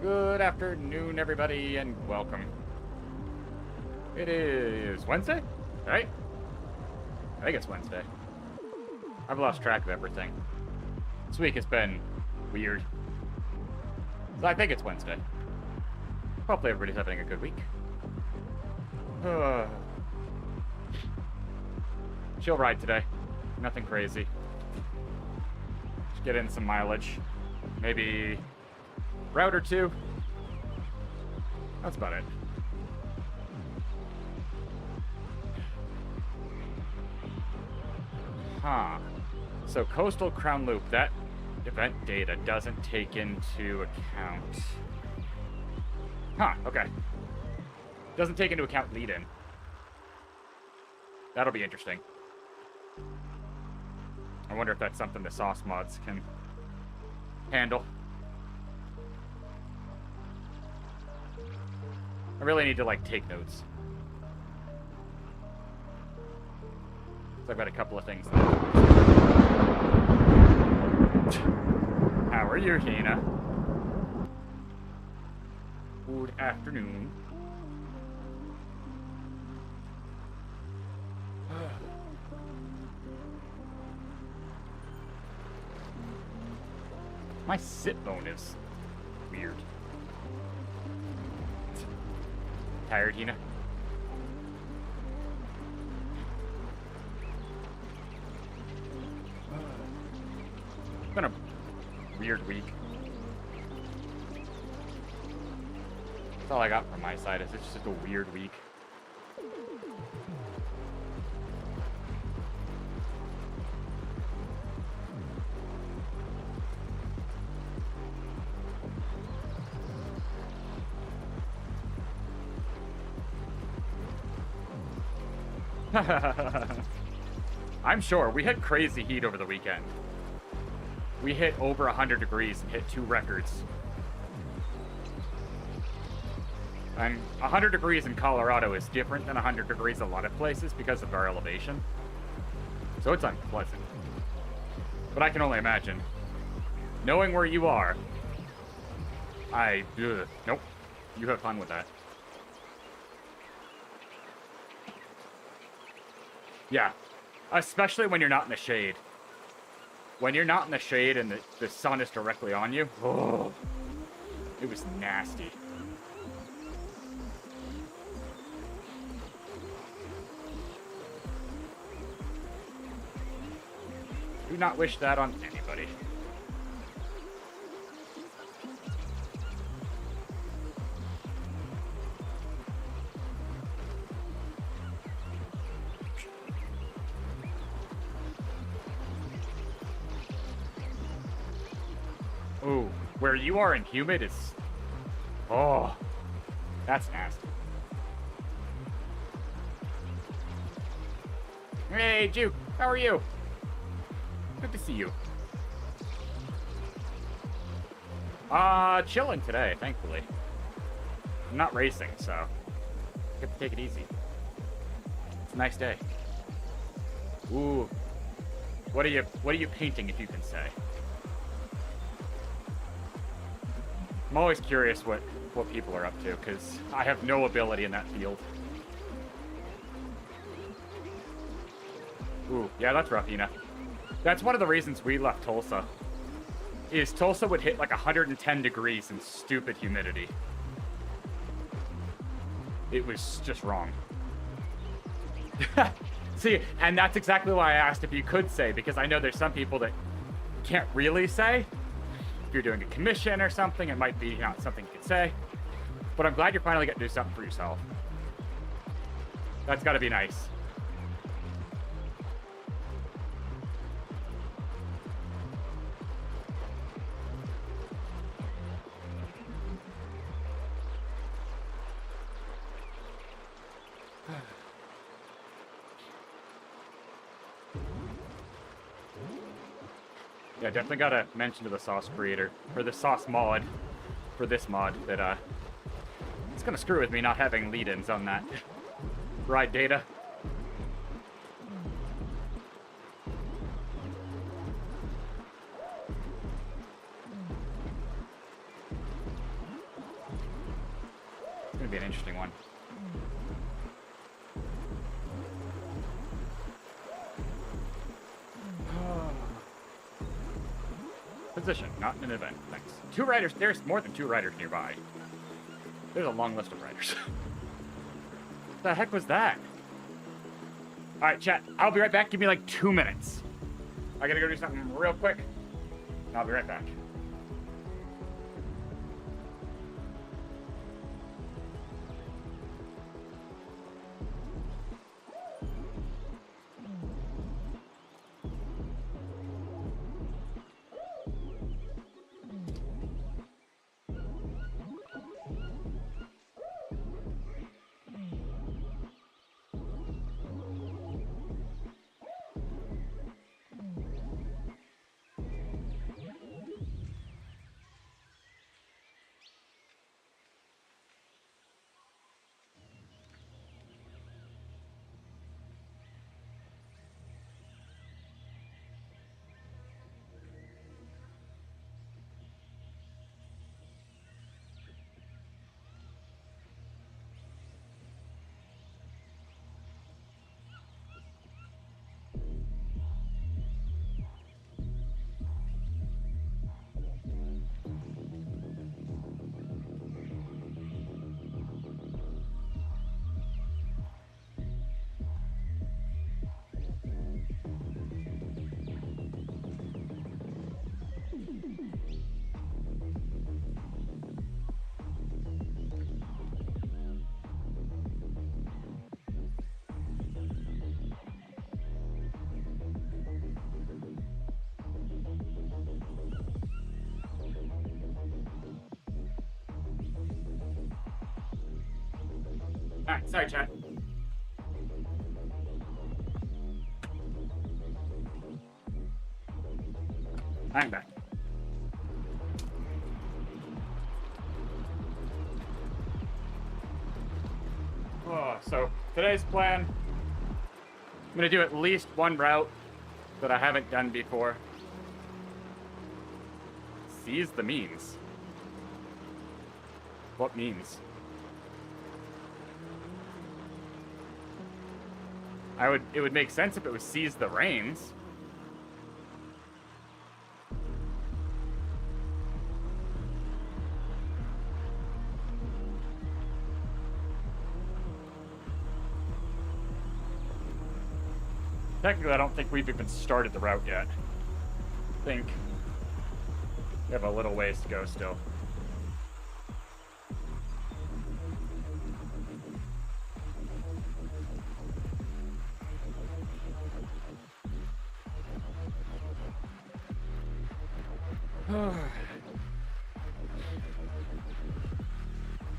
Good afternoon, everybody, and welcome. It is Wednesday, right? I think it's Wednesday. I've lost track of everything. This week has been weird. So I think it's Wednesday. Hopefully everybody's having a good week. Chill ride today. Nothing crazy. Just get in some mileage. Maybe route or two. That's about it. Huh. So Coastal Crown Loop, that event data doesn't take into account. Huh, okay. Doesn't take into account lead-in. That'll be interesting. I wonder if that's something the sauce mods can handle. I really need to, like, take notes. So I've got a couple of things. How are you, Hina? Good afternoon. My sit bone is weird. Tired, Hina? It's been a weird week. That's all I got from my side, is it's just a weird week. I'm sure. We had crazy heat over the weekend. We hit over 100 degrees and hit 2 records. And 100 degrees in Colorado is different than 100 degrees a lot of places because of our elevation. So it's unpleasant. But I can only imagine. Knowing where you are, nope. You have fun with that. Yeah, especially when you're not in the shade. When you're not in the shade and the sun is directly on you, oh, it was nasty. Do not wish that on anybody. Ooh, where you are in humid is... Oh, that's nasty. Hey, Juke, how are you? Good to see you. Chilling today, thankfully. I'm not racing, so I get to take it easy. It's a nice day. Ooh, what are you painting, if you can say? I'm always curious what people are up to, because I have no ability in that field. Ooh, yeah, that's rough, Ina. That's one of the reasons we left Tulsa. Is Tulsa would hit like 110 degrees in stupid humidity. It was just wrong. See, and that's exactly why I asked if you could say, because I know there's some people that can't really say. If you're doing a commission or something, it might be not something you could say. But I'm glad you're finally getting to do something for yourself. That's got to be nice. Yeah, definitely gotta mention to the sauce creator, or the sauce mod, for this mod, that, it's gonna screw with me not having lead-ins on that ride data. It's gonna be an interesting one. Position, not an event. Thanks. 2 riders. There's more than 2 riders nearby. There's a long list of riders. What the heck was that? Alright, chat. I'll be right back. Give me like 2 minutes. I gotta go do something real quick. I'll be right back. Alright, sorry, chat. I'm back. Oh, so today's plan, I'm gonna do at least one route that I haven't done before. Seize the means. What means? It would make sense if it was seize the reins. Technically, I don't think we've even started the route yet. I think we have a little ways to go still.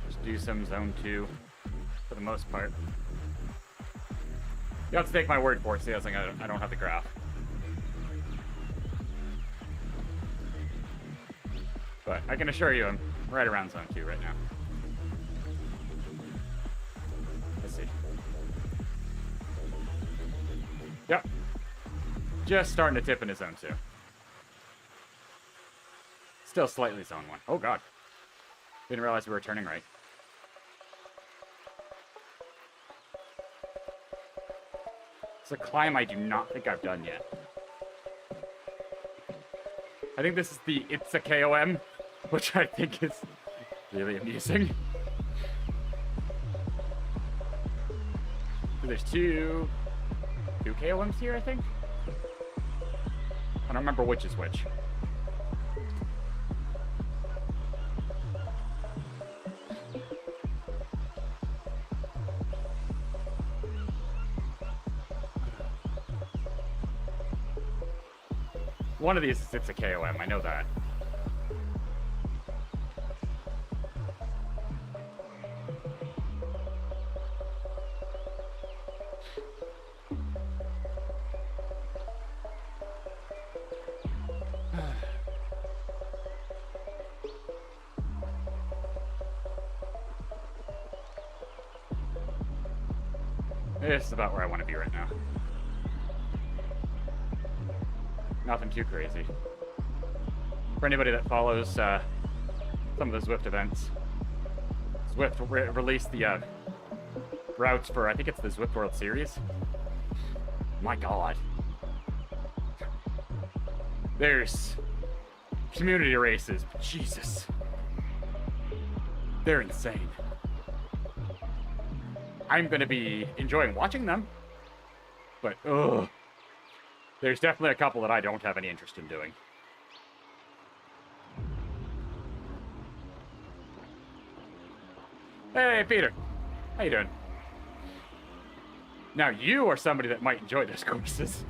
Just do some zone 2 for the most part. You have to take my word for it, see, I don't have the graph. But I can assure you I'm right around zone 2 right now. Let's see. Yep. Just starting to tip into zone 2. Still slightly zone 1. Oh god. Didn't realize we were turning right. It's a climb I do not think I've done yet. I think this is the It's a KOM, which I think is really amusing. So there's two KOMs here, I think? I don't remember which is which. One of these is It's a KOM, I know that. This is about where I want to be right now. Nothing too crazy. For anybody that follows some of the Zwift events, Zwift released the routes for, I think it's the Zwift World Series. My God. There's community races. Jesus. They're insane. I'm going to be enjoying watching them. But, ugh. There's definitely a couple that I don't have any interest in doing. Hey, Peter. How you doing? Now, you are somebody that might enjoy those courses.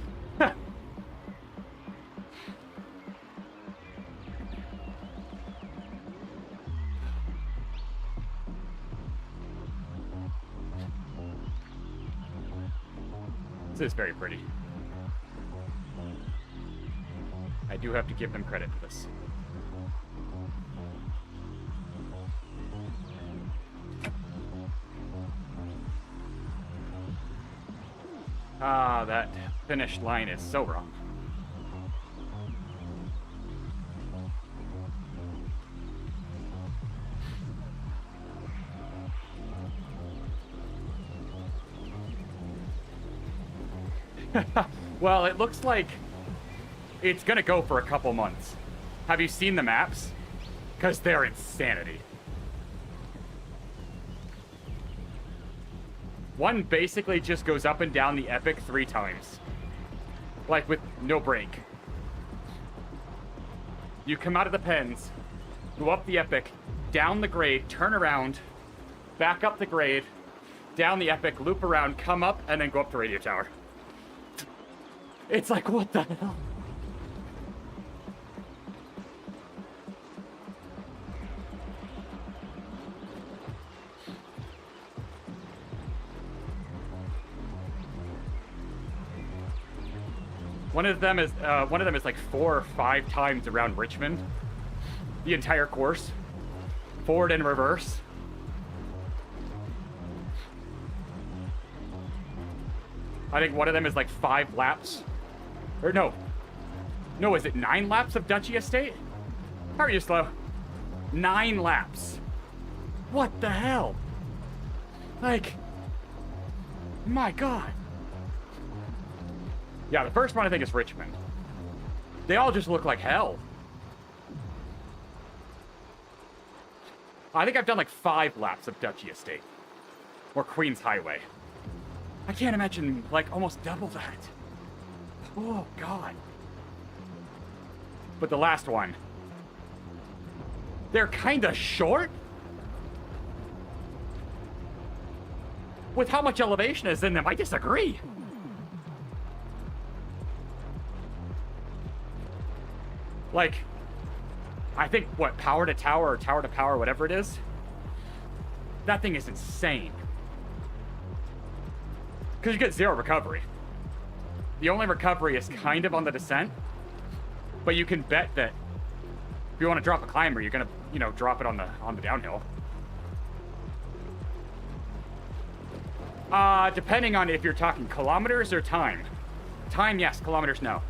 This is very pretty. I do have to give them credit for this. Ah, that finish line is so wrong. Well, it looks like it's gonna go for a couple months. Have you seen the maps? Because they're insanity. One basically just goes up and down the epic 3 times. Like with no break. You come out of the pens, go up the epic, down the grade, turn around, back up the grade, down the epic, loop around, come up, and then go up the radio tower. It's like, what the hell? One of them is like 4 or 5 times around Richmond. The entire course. Forward and reverse. I think one of them is like 5 laps. Or no. No, is it 9 laps of Duchy Estate? How are you slow? 9 laps. What the hell? Like, my God. Yeah, the first one I think is Richmond. They all just look like hell. I think I've done like 5 laps of Duchy Estate. Or Queens Highway. I can't imagine like almost double that. Oh, God. But the last one. They're kind of short. With how much elevation is in them, I disagree. Like, I think, what, power to tower or tower to power, whatever it is, that thing is insane. Because you get 0 recovery. The only recovery is kind of on the descent, but you can bet that if you want to drop a climber, you're gonna, you know, drop it on the downhill. Depending on if you're talking kilometers or time. Time, yes. Kilometers, no.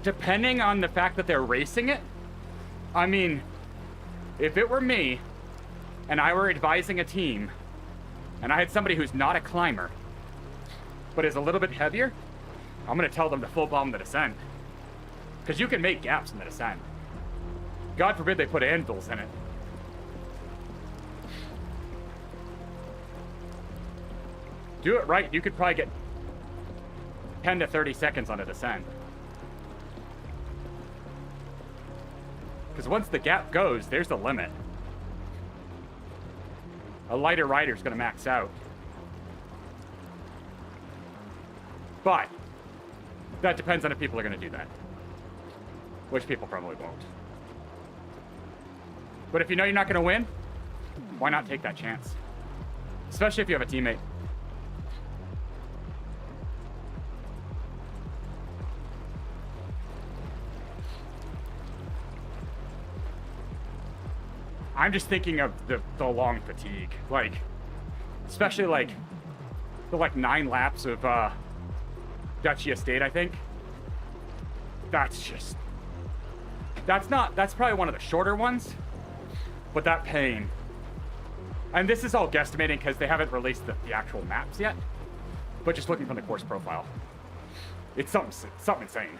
Depending on the fact that they're racing it. I mean, if it were me, and I were advising a team, and I had somebody who's not a climber, but is a little bit heavier, I'm gonna tell them to full bomb the descent. Because you can make gaps in the descent. God forbid they put anvils in it. Do it right, you could probably get 10 to 30 seconds on a descent. Because once the gap goes, there's the limit. A lighter rider's gonna max out. But that depends on if people are gonna do that. Which people probably won't. But if you know you're not gonna win, why not take that chance? Especially if you have a teammate. I'm just thinking of the long fatigue. Like, especially like the 9 laps of Duchy Estate, I think. That's probably one of the shorter ones. But that pain. And this is all guesstimating because they haven't released the actual maps yet. But just looking from the course profile. It's something insane.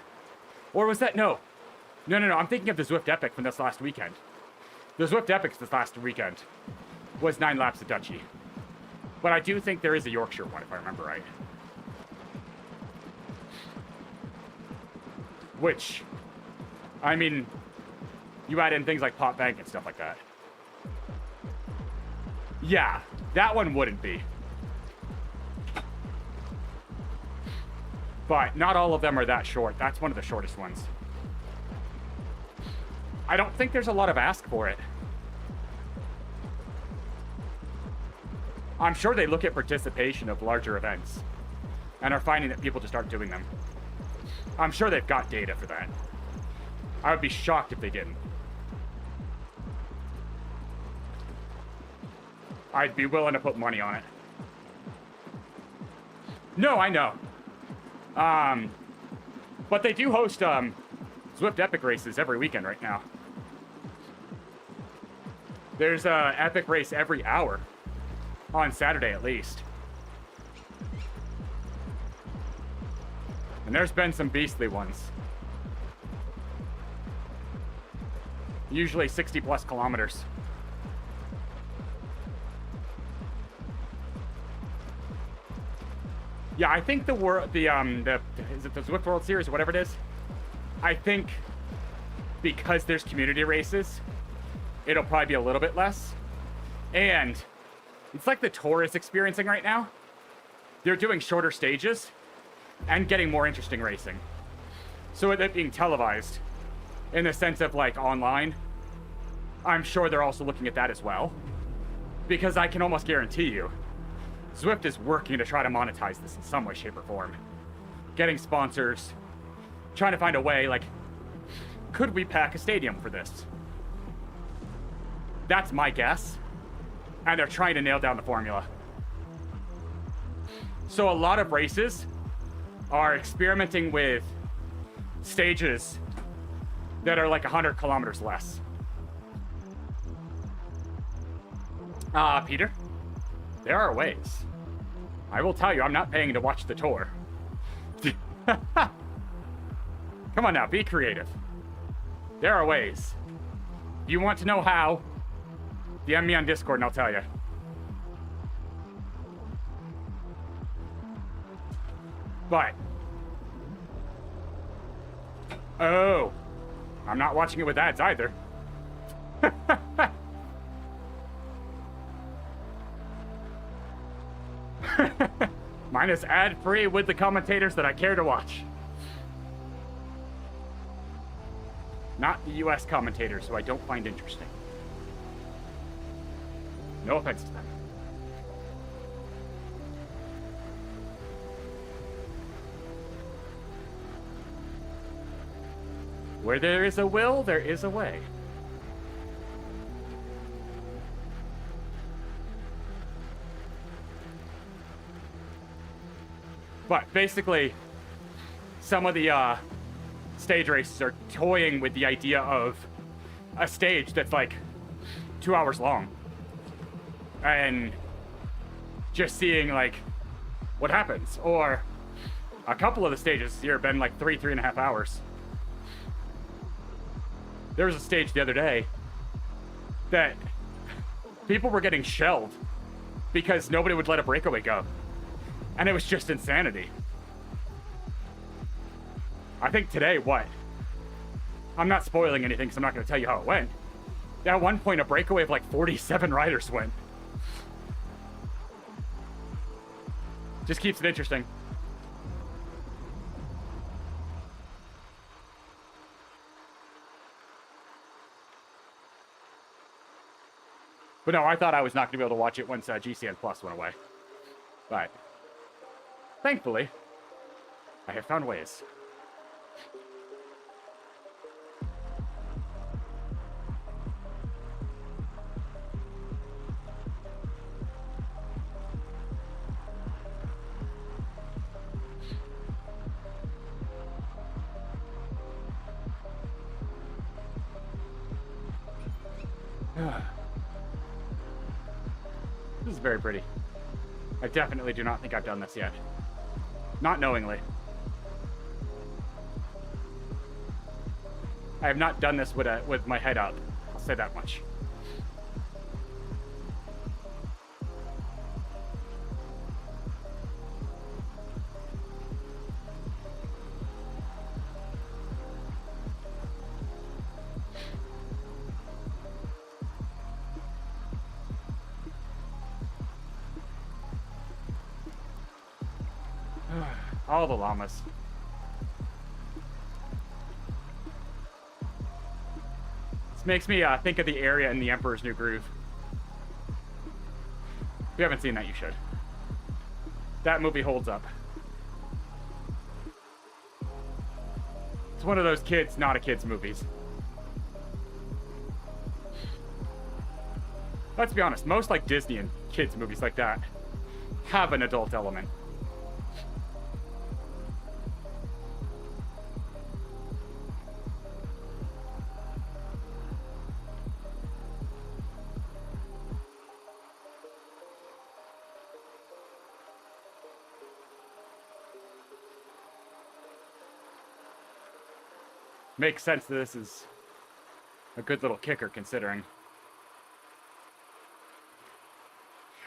Or was that, no. No, I'm thinking of the Zwift Epic from this last weekend. The Zwift Epic this last weekend was 9 laps of Duchy. But I do think there is a Yorkshire one, if I remember right. Which, I mean, you add in things like Pot Bank and stuff like that. Yeah, that one wouldn't be. But not all of them are that short. That's one of the shortest ones. I don't think there's a lot of ask for it. I'm sure they look at participation of larger events and are finding that people just aren't doing them. I'm sure they've got data for that. I would be shocked if they didn't. I'd be willing to put money on it. No, I know. But they do host Zwift Epic races every weekend right now. There's a Epic race every hour. On Saturday, at least. And there's been some beastly ones. Usually 60+ kilometers. Yeah, I think is it the Zwift World Series or whatever it is? I think because there's community races, it'll probably be a little bit less. And it's like the Tour is experiencing right now. They're doing shorter stages and getting more interesting racing. So with it being televised, in the sense of like online, I'm sure they're also looking at that as well. Because I can almost guarantee you, Zwift is working to try to monetize this in some way, shape, or form. Getting sponsors, trying to find a way, like, could we pack a stadium for this? That's my guess. And they're trying to nail down the formula. So a lot of races are experimenting with stages that are like 100 kilometers less. Peter, there are ways. I will tell you, I'm not paying to watch the tour. Come on now, be creative. There are ways. If you want to know how, DM me on Discord and I'll tell you. But, oh, I'm not watching it with ads either. Mine is ad-free with the commentators that I care to watch. Not the US commentators, who I don't find interesting. No offense to them. Where there is a will, there is a way. But basically, some of the stage races are toying with the idea of a stage that's like 2 hours long. And just seeing like what happens. Or a couple of the stages here have been like 3.5 hours. There was a stage the other day that people were getting shelled because nobody would let a breakaway go. And it was just insanity. I think today, what? I'm not spoiling anything because I'm not going to tell you how it went. At one point, a breakaway of like 47 riders went. Just keeps it interesting. But no, I thought I was not going to be able to watch it once GCN Plus went away. But thankfully, I have found ways. This is very pretty. I definitely do not think I've done this yet. Not knowingly. I have not done this with my head up. I'll say that much. All the llamas. This makes me think of the area in The Emperor's New Groove. If you haven't seen that, you should. That movie holds up. It's one of those kids, not a kid's movies. Let's be honest, most like Disney and kids movies like that have an adult element. Makes sense that this is a good little kicker, considering.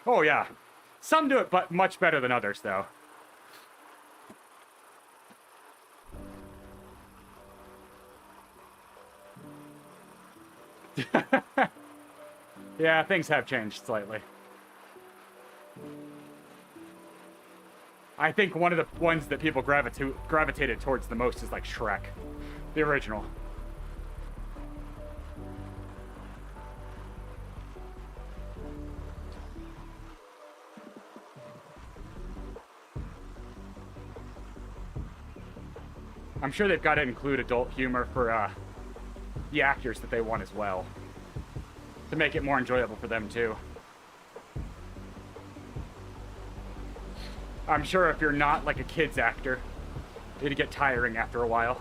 Oh, yeah. Some do it, but much better than others, though. Yeah, things have changed slightly. I think one of the ones that people gravitated towards the most is like Shrek. The original. I'm sure they've got to include adult humor for the actors that they want as well, to make it more enjoyable for them too. I'm sure if you're not like a kid's actor, it'd get tiring after a while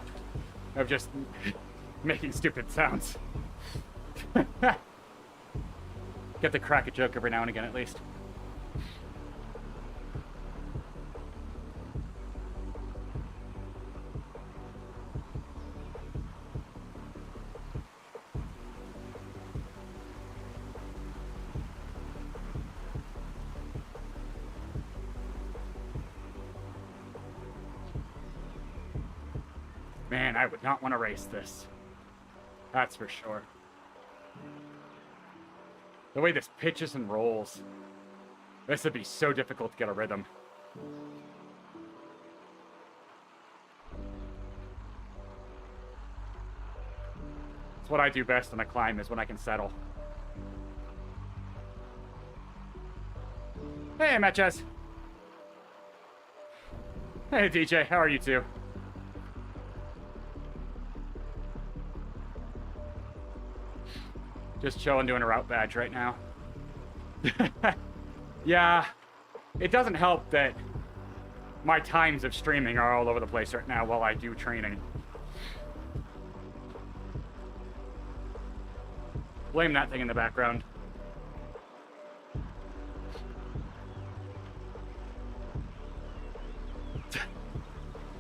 of just making stupid sounds. Get to crack a joke every now and again, at least. Man, I would not want to race this. That's for sure. The way this pitches and rolls. This would be so difficult to get a rhythm. It's what I do best on a climb, is when I can settle. Hey, Matches. Hey, DJ, how are you two? Just chilling, doing a route badge right now. Yeah, it doesn't help that my times of streaming are all over the place right now while I do training. Blame that thing in the background.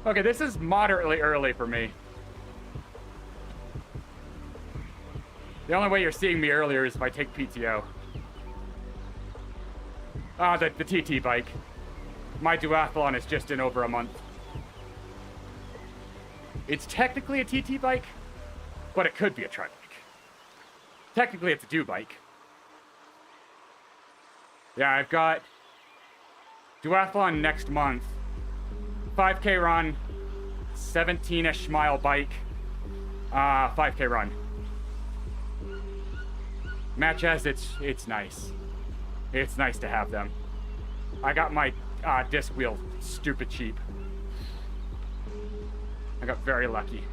Okay, this is moderately early for me. The only way you're seeing me earlier is if I take PTO. The TT bike. My duathlon is just in over a month. It's technically a TT bike, but it could be a tri bike. Technically, it's a do bike. Yeah, I've got duathlon next month. 5K run, 17-ish mile bike, 5K run. Matches, it's nice. It's nice to have them. I got my disc wheel stupid cheap. I got very lucky.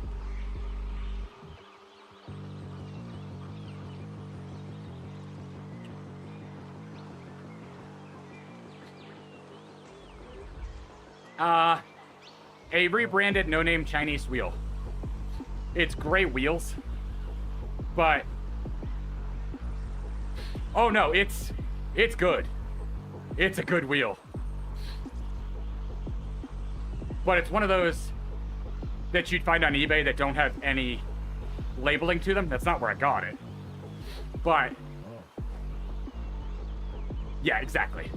A rebranded no-name Chinese wheel. It's gray wheels, but Oh no, it's good. It's a good wheel. But it's one of those that you'd find on eBay that don't have any labeling to them. That's not where I got it. But yeah, exactly.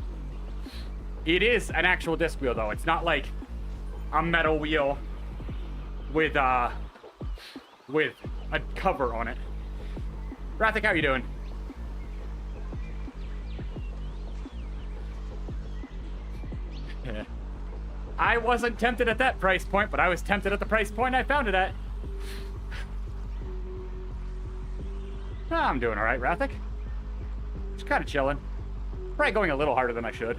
It is an actual disc wheel though. It's not like a metal wheel with a cover on it. Rathik, how you doing? I wasn't tempted at that price point, but I was tempted at the price point I found it at. I'm doing all right, Rathik. Just kind of chilling. Probably going a little harder than I should.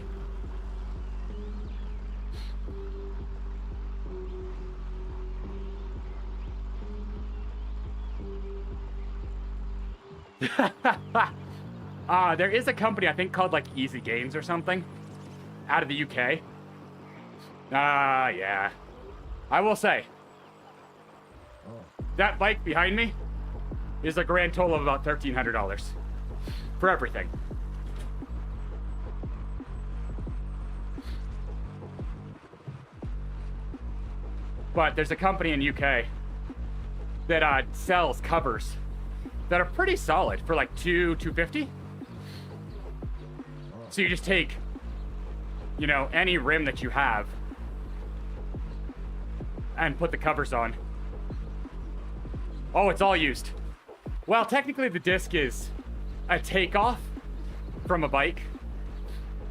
There is a company, I think, called like Easy Games or something, out of the UK. Yeah. I will say, that bike behind me is a grand total of about $1,300 for everything. But there's a company in UK that sells covers that are pretty solid for like $250. So you just take, you know, any rim that you have and put the covers on. Oh, it's all used. Well, technically the disc is a takeoff from a bike,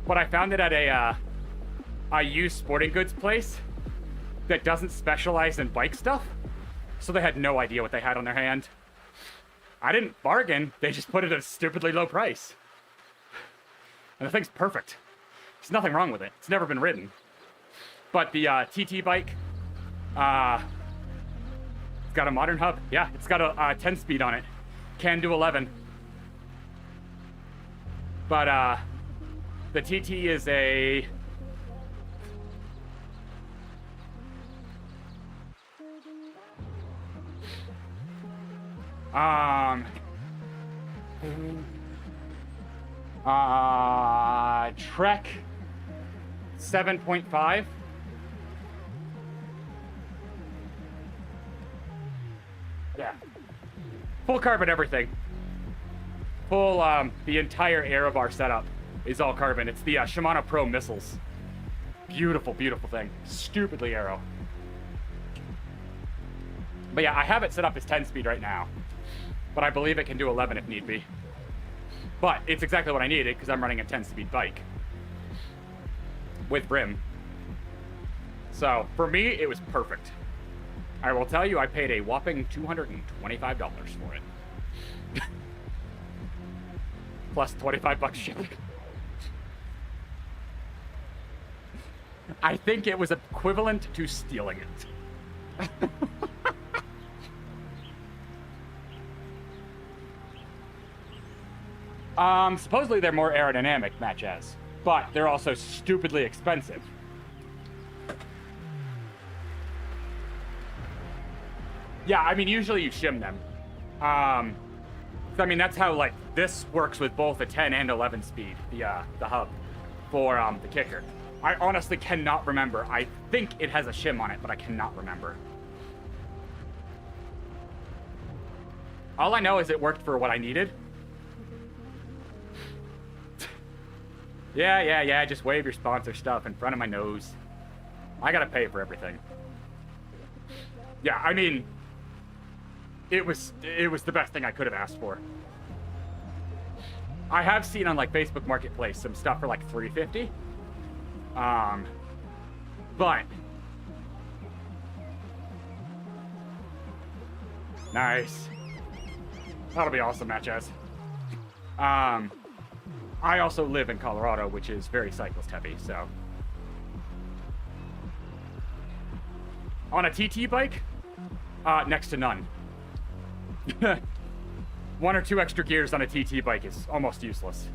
but I found it at a used sporting goods place that doesn't specialize in bike stuff, so they had no idea what they had on their hand. I didn't bargain, they just put it at a stupidly low price. And the thing's perfect. There's nothing wrong with it. It's never been ridden. But the TT bike, it's got a modern hub. Yeah, it's got a 10-speed on it. Can do 11. But the TT is a... Trek 7.5. Yeah. Full carbon everything. Full, the entire air of our setup is all carbon. It's the Shimano Pro missiles. Beautiful, beautiful thing. Stupidly aero. But yeah, I have it set up as 10-speed right now. But I believe it can do 11 if need be. But it's exactly what I needed because I'm running a 10-speed bike with brim. So for me, it was perfect. I will tell you, I paid a whopping $225 for it. Plus 25 bucks shipping. I think it was equivalent to stealing it. Supposedly they're more aerodynamic, Matt Jazz, but they're also stupidly expensive. Yeah, I mean, usually you shim them. I mean, that's how, like, this works with both a 10 and 11 speed, the hub, for, the kicker. I honestly cannot remember. I think it has a shim on it, but I cannot remember. All I know is it worked for what I needed. Yeah, just wave your sponsor stuff in front of my nose. I gotta pay for everything. Yeah, I mean, it was the best thing I could have asked for. I have seen on like Facebook Marketplace some stuff for like $350. But nice. That'll be awesome, Matt Jazz. I also live in Colorado, which is very cyclist heavy, so. On a TT bike, next to none. 1 or 2 extra gears on a TT bike is almost useless.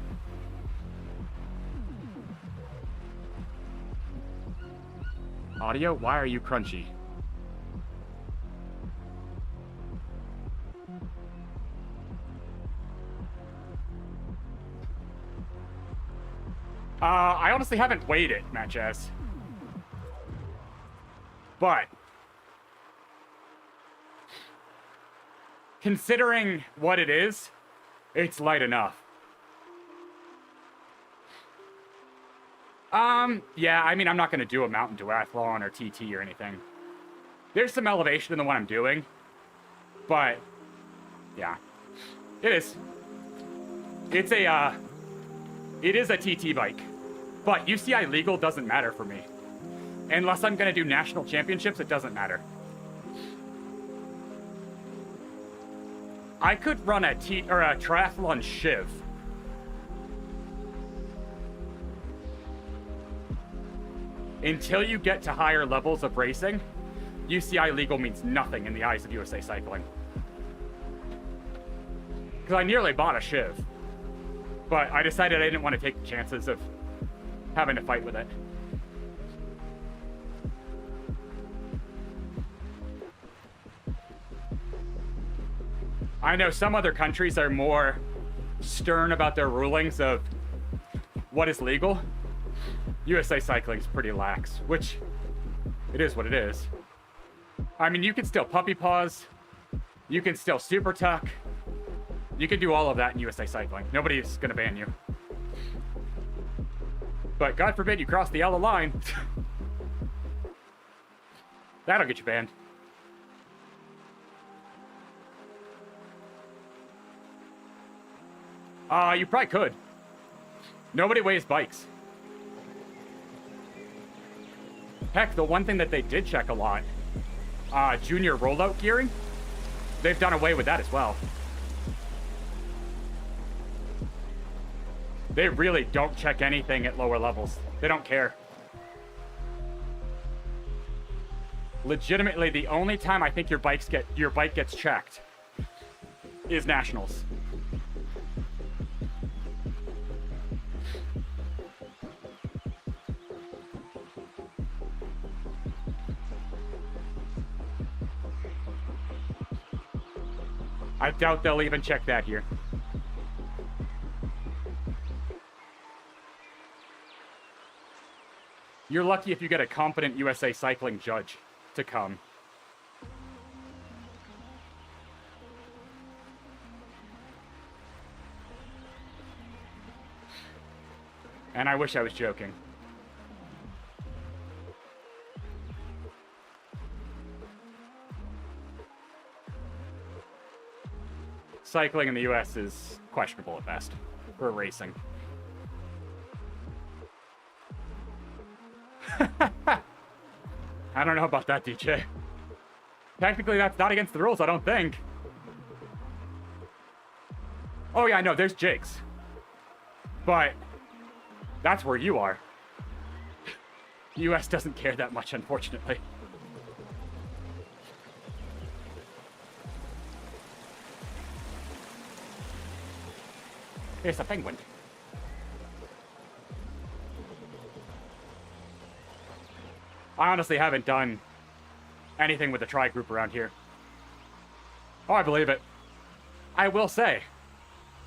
Audio, why are you crunchy? I honestly haven't weighed it, Matches. But considering what it is, it's light enough. Yeah, I mean, I'm not going to do a mountain duathlon or TT or anything. There's some elevation in the one I'm doing, but yeah, it is. It is a TT bike, but UCI legal doesn't matter for me. Unless I'm going to do national championships, it doesn't matter. I could run a triathlon shiv. Until you get to higher levels of racing, UCI legal means nothing in the eyes of USA Cycling. Because I nearly bought a shiv, but I decided I didn't want to take the chances of having to fight with it. I know some other countries are more stern about their rulings of what is legal. USA Cycling's pretty lax, which it is what it is. I mean, you can still puppy paws, you can still super tuck, you can do all of that in USA Cycling. Nobody's gonna ban you. But God forbid you cross the yellow line. That'll get you banned. You probably could. Nobody weighs bikes. Heck, the one thing that they did check a lot, junior rollout gearing, they've done away with that as well. They really don't check anything at lower levels. They don't care. Legitimately, the only time I think your bike gets checked is nationals. I doubt they'll even check that here. You're lucky if you get a competent USA Cycling judge to come. And I wish I was joking. Cycling in the US is questionable at best for racing. I don't know about that, DJ. Technically, that's not against the rules, I don't think. Oh yeah, I know, there's jigs. But that's where you are. The US doesn't care that much, unfortunately. Here's a penguin. I honestly haven't done anything with the tri group around here. Oh, I believe it. I will say,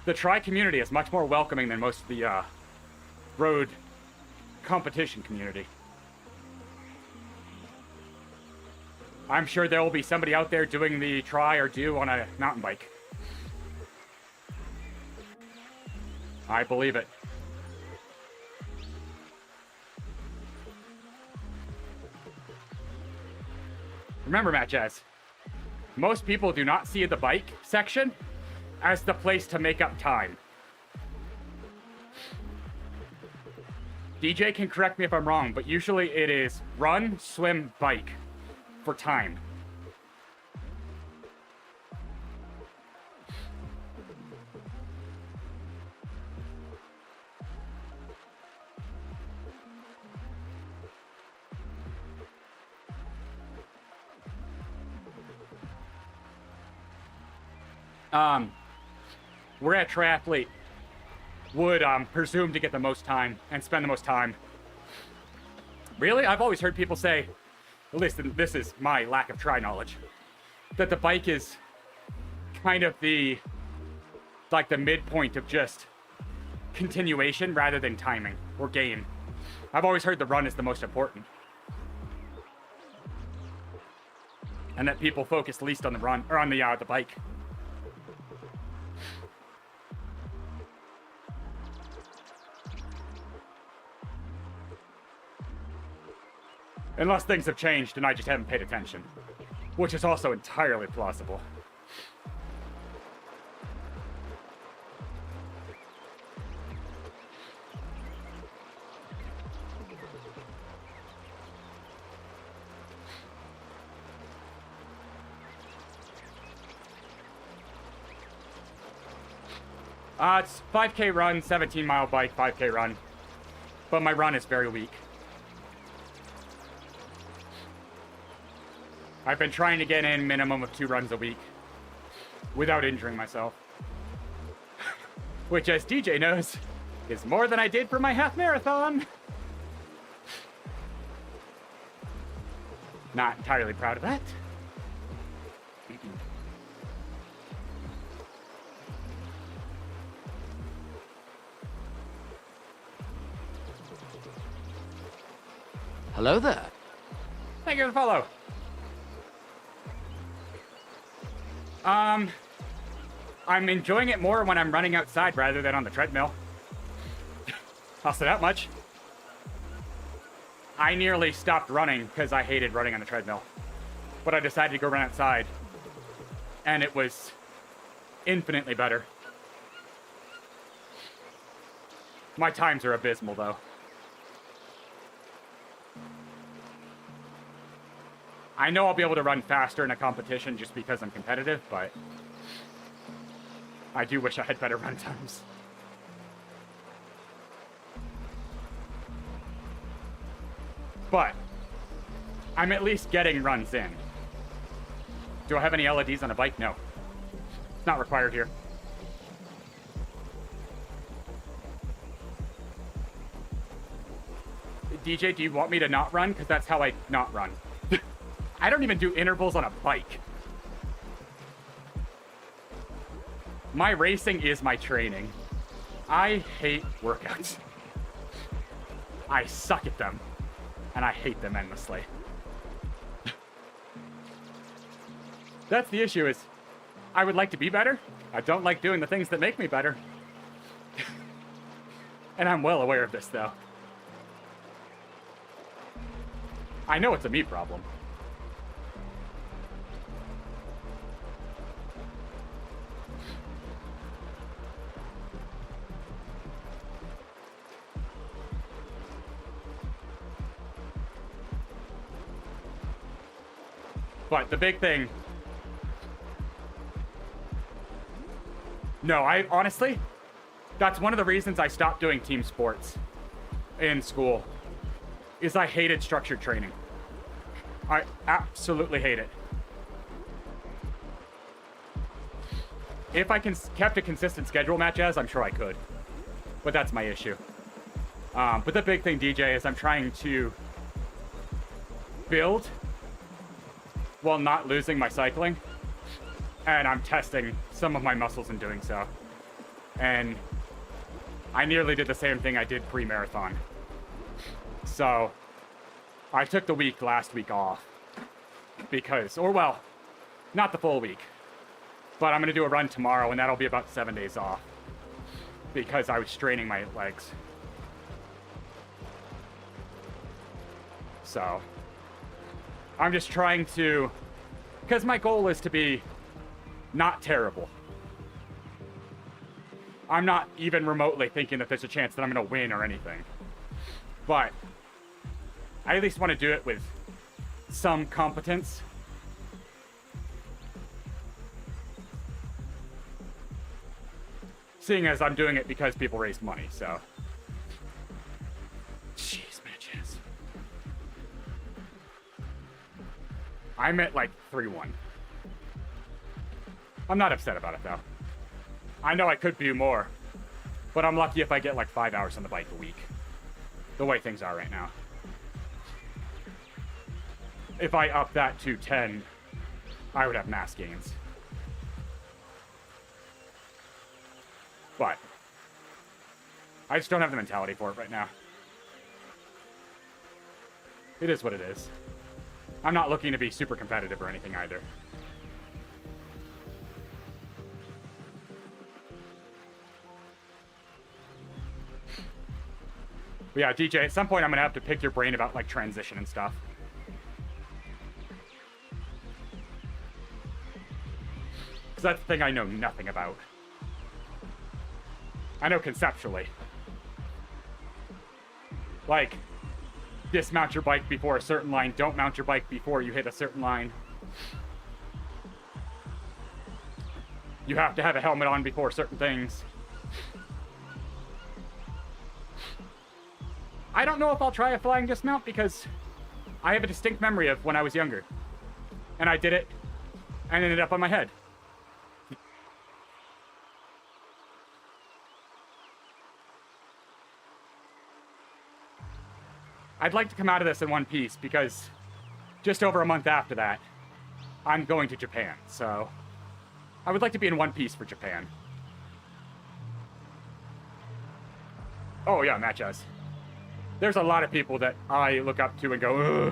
the tri community is much more welcoming than most of the road competition community. I'm sure there will be somebody out there doing the tri or do on a mountain bike. I believe it. Remember, Matt Jazz, most people do not see the bike section as the place to make up time. DJ can correct me if I'm wrong, but usually it is run, swim, bike for time. We're at triathlete would presume to get the most time and spend the most time. Really? I've always heard people say, at least this is my lack of tri knowledge, that the bike is kind of the midpoint of just continuation rather than timing or gain. I've always heard the run is the most important. And that people focus least on the run, or on the bike. Unless things have changed and I just haven't paid attention. Which is also entirely plausible. It's 5K run, 17-mile bike, 5K run. But my run is very weak. I've been trying to get in minimum of 2 runs a week without injuring myself. Which, as DJ knows, is more than I did for my half marathon. Not entirely proud of that. Hello there. Thank you for the follow. I'm enjoying it more when I'm running outside rather than on the treadmill. I'll say that much. I nearly stopped running because I hated running on the treadmill. But I decided to go run outside. And it was infinitely better. My times are abysmal, though. I know I'll be able to run faster in a competition just because I'm competitive, but I do wish I had better run times. But I'm at least getting runs in. Do I have any LEDs on a bike? No. It's not required here. DJ, do you want me to not run? Because that's how I not run. I don't even do intervals on a bike. My racing is my training. I hate workouts. I suck at them. And I hate them endlessly. That's the issue is, I would like to be better. I don't like doing the things that make me better. And I'm well aware of this, though. I know it's a me problem. But the big thing... No, I honestly... That's one of the reasons I stopped doing team sports in school. Is I hated structured training. I absolutely hate it. If I kept a consistent schedule match as, I'm sure I could. But that's my issue. But the big thing, DJ, is I'm trying to build while not losing my cycling. And I'm testing some of my muscles in doing so. And I nearly did the same thing I did pre-marathon. So I took the last week off because, or well, not the full week, but I'm going to do a run tomorrow and that'll be about 7 days off because I was straining my legs. So I'm just trying to, because my goal is to be not terrible. I'm not even remotely thinking that there's a chance that I'm going to win or anything. But I at least want to do it with some competence. Seeing as I'm doing it because people raised money, so. Jeez, bitches. I'm at like 3-1. I'm not upset about it though. I know I could do more, but I'm lucky if I get like 5 hours on the bike a week. The way things are right now. If I up that to 10, I would have mass gains. I just don't have the mentality for it right now. It is what it is. I'm not looking to be super competitive or anything either. But yeah, DJ, at some point I'm going to have to pick your brain about, like, transition and stuff. Because that's the thing I know nothing about. I know conceptually. Like, dismount your bike before a certain line. Don't mount your bike before you hit a certain line. You have to have a helmet on before certain things. I don't know if I'll try a flying dismount because I have a distinct memory of when I was younger. And I did it and ended up on my head. I'd like to come out of this in one piece because just over a month after that, I'm going to Japan. So I would like to be in one piece for Japan. Oh yeah, matches. There's a lot of people that I look up to and go,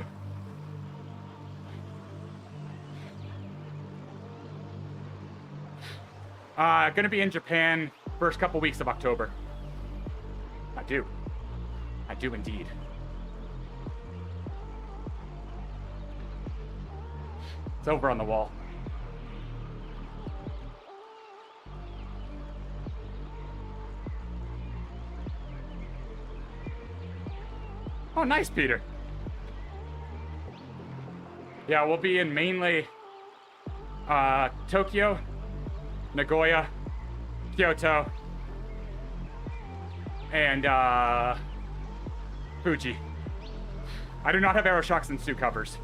ugh. Gonna be in Japan first couple weeks of October. I do. I do indeed. It's over on the wall. Oh, nice, Peter. Yeah, we'll be in mainly Tokyo, Nagoya, Kyoto, and Fuji. I do not have Aeroshocks and suit covers.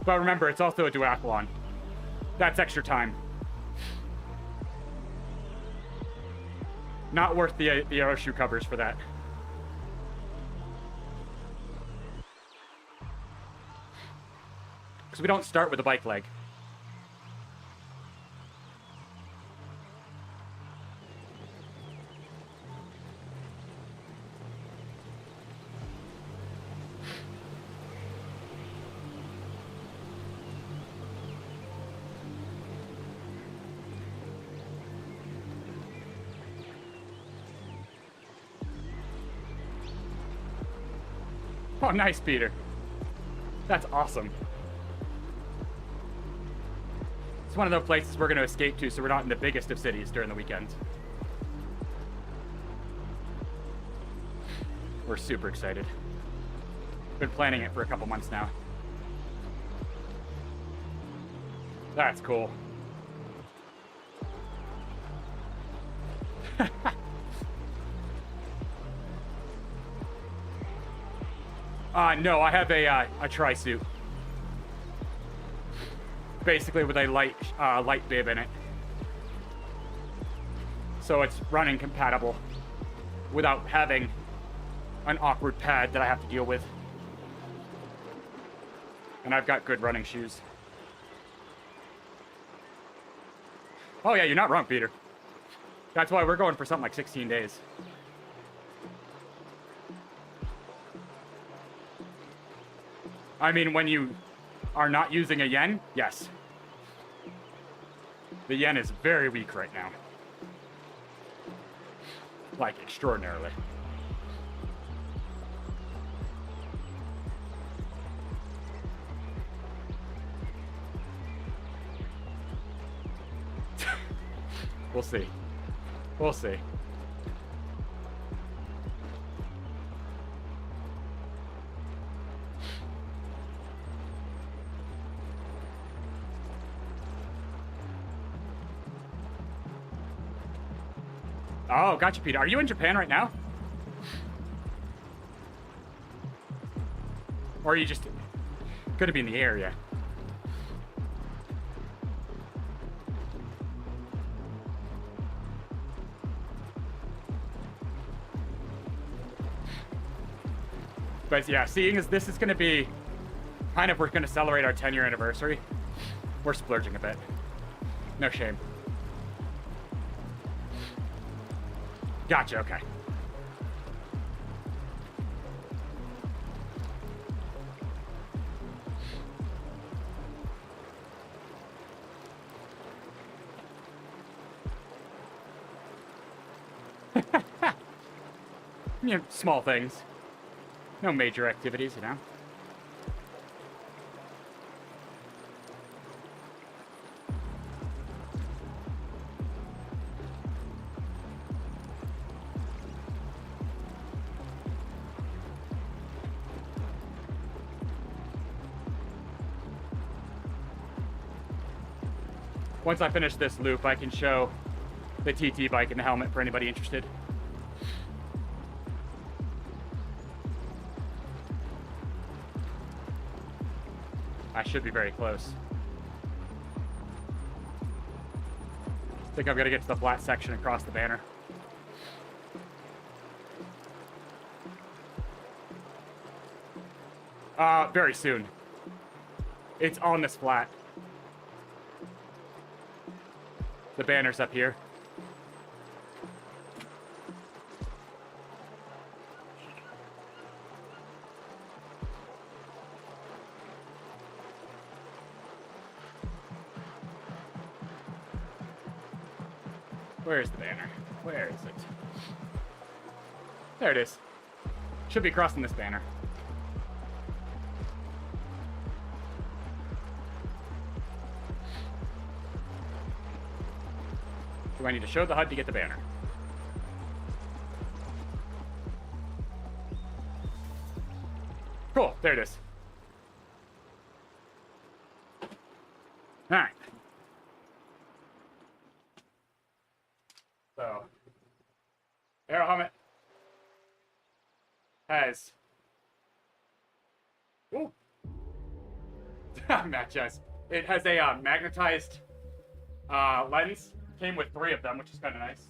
But remember, it's also a duathlon. That's extra time. Not worth the aero shoe covers for that. Because we don't start with a bike leg. Oh, nice, Peter. That's awesome. It's one of those places we're going to escape to so we're not in the biggest of cities during the weekends. We're super excited. Been planning it for a couple months now. That's cool. No, I have a tri-suit. Basically with a light bib in it. So it's running compatible without having an awkward pad that I have to deal with. And I've got good running shoes. Oh yeah, you're not wrong, Peter. That's why we're going for something like 16 days. I mean, when you are not using a yen, yes. The yen is very weak right now. Like, extraordinarily. We'll see. We'll see. Oh, gotcha, Peter. Are you in Japan right now? Or are you just gonna be in the area? But yeah, seeing as this is gonna be kind of, we're gonna celebrate our 10-year anniversary, we're splurging a bit. No shame. Gotcha, okay. You know, small things. No major activities, you know. Once I finish this loop, I can show the TT bike and the helmet for anybody interested. I should be very close. I think I've got to get to the flat section across the banner. Very soon. It's on this flat. The banner's up here. Where's the banner? Where is it? There it is. Should be crossing this banner. Do I need to show the HUD to get the banner? Cool, there it is. All right. So, Aero helmet has, ooh, matches. It has a magnetized lens. Came with 3 of them, which is kind of nice.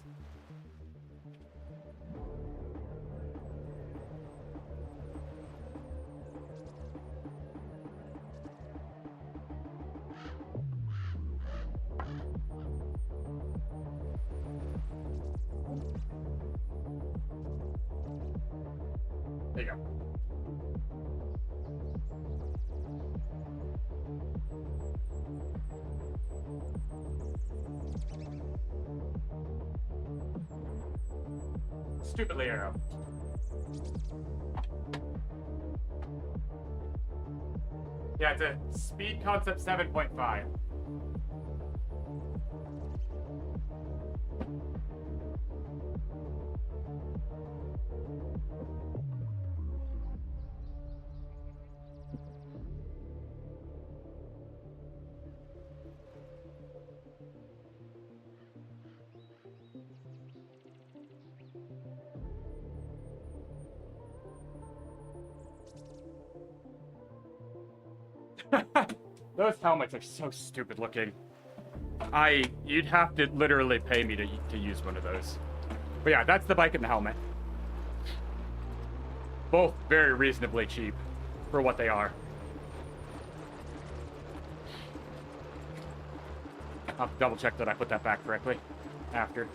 There you go. Stupidly aero. Yeah, it's a speed concept 7.5. Those helmets are so stupid looking. You'd have to literally pay me to use one of those. But yeah, that's the bike and the helmet. Both very reasonably cheap for what they are. I'll have to double check that I put that back correctly after.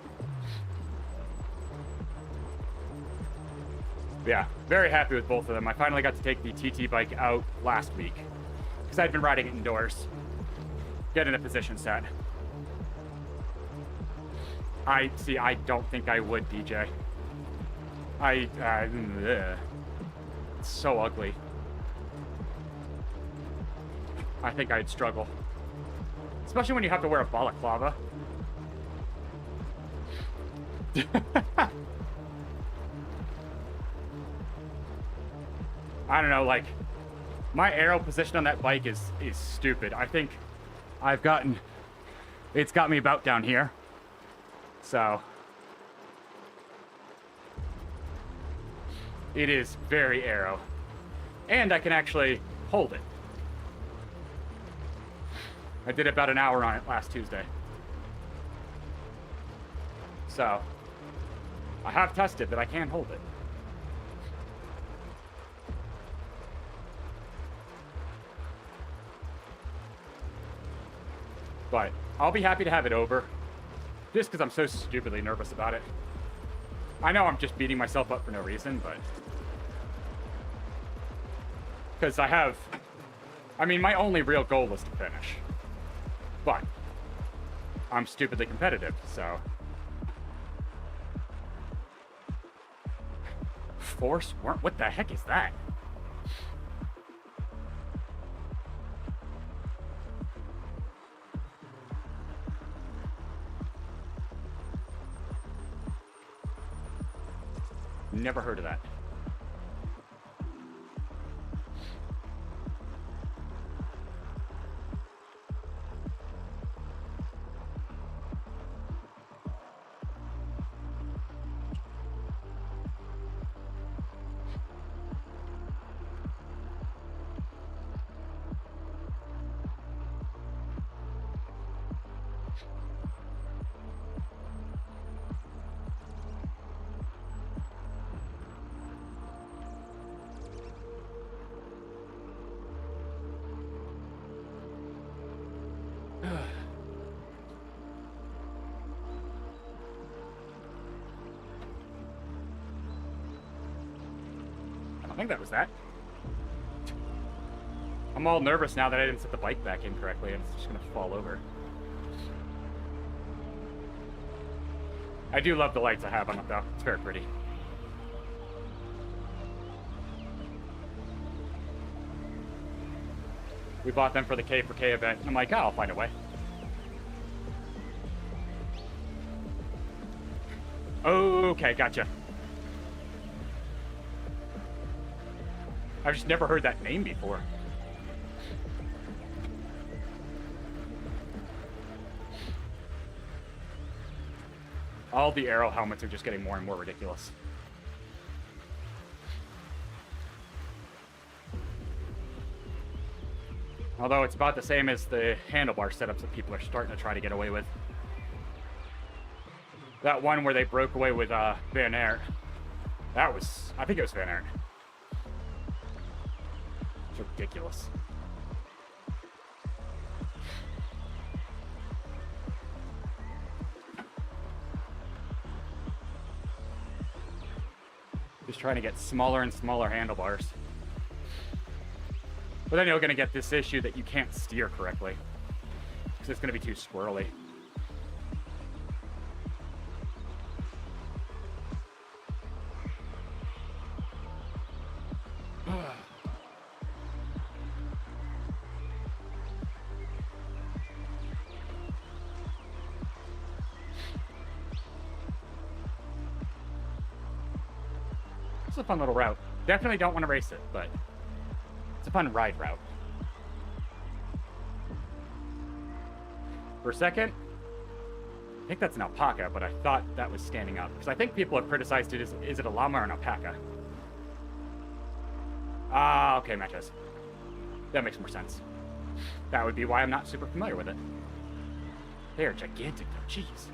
But yeah, very happy with both of them. I finally got to take the TT bike out last week because I'd been riding it indoors. Get in a position set. I don't think I would, DJ. It's so ugly. I think I'd struggle. Especially when you have to wear a balaclava. I don't know, like, my aero position on that bike is stupid. I think it's got me about down here. So, it is very aero. And I can actually hold it. I did about an hour on it last Tuesday. So, I have tested that I can hold it. But I'll be happy to have it over, just because I'm so stupidly nervous about it. I know I'm just beating myself up for no reason, but because I mean, my only real goal is to finish. But I'm stupidly competitive, so Force worm? What the heck is that? Never heard of that. I think that was that. I'm all nervous now that I didn't set the bike back in correctly and it's just gonna fall over. I do love the lights I have on it though. It's very pretty. We bought them for the K4K event. I'm like, oh, I'll find a way. Okay, gotcha. I've just never heard that name before. All the Aero helmets are just getting more and more ridiculous. Although it's about the same as the handlebar setups that people are starting to try to get away with. That one where they broke away with Van Aert. That was, I think it was Van Aert. It's ridiculous. Just trying to get smaller and smaller handlebars. But then you're going to get this issue that you can't steer correctly. Because it's going to be too squirrely. It's a fun little route. Definitely don't want to race it, but it's a fun ride route. For a second, I think that's an alpaca, but I thought that was standing up. Because I think people have criticized it as, is it a llama or an alpaca? Ah, okay, matches. That makes more sense. That would be why I'm not super familiar with it. They are gigantic, though. Jeez.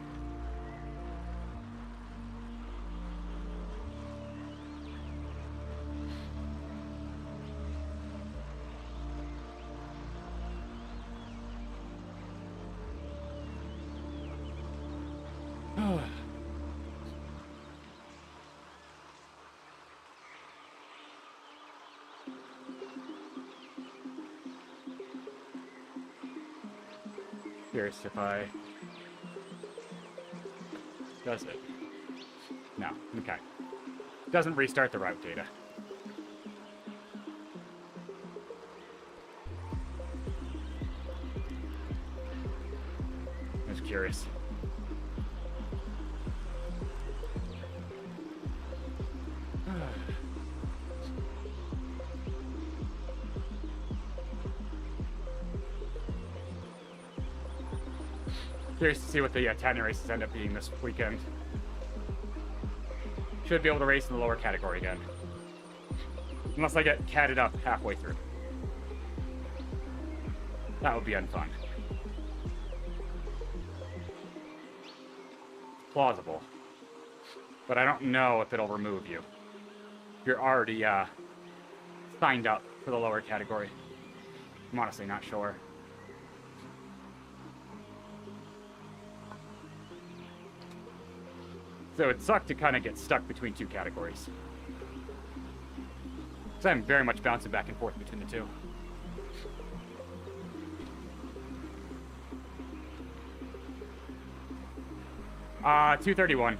Curious if I... Does it? No. Okay. Doesn't restart the route data. I was curious. Curious to see what the 10 races end up being this weekend. Should be able to race in the lower category again. Unless I get catted up halfway through. That would be unfun. Plausible. But I don't know if it'll remove you. If you're already signed up for the lower category. I'm honestly not sure. So it sucked to kind of get stuck between two categories. Because I'm very much bouncing back and forth between the two. Uh, 231.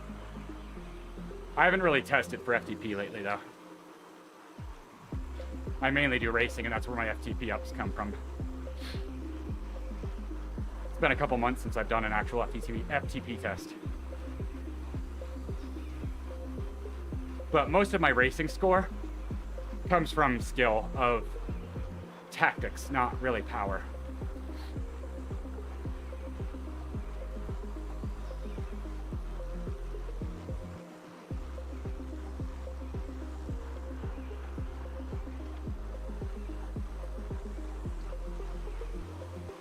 I haven't really tested for FTP lately, though. I mainly do racing, and that's where my FTP ups come from. It's been a couple months since I've done an actual FTP test. But most of my racing score comes from skill of tactics, not really power.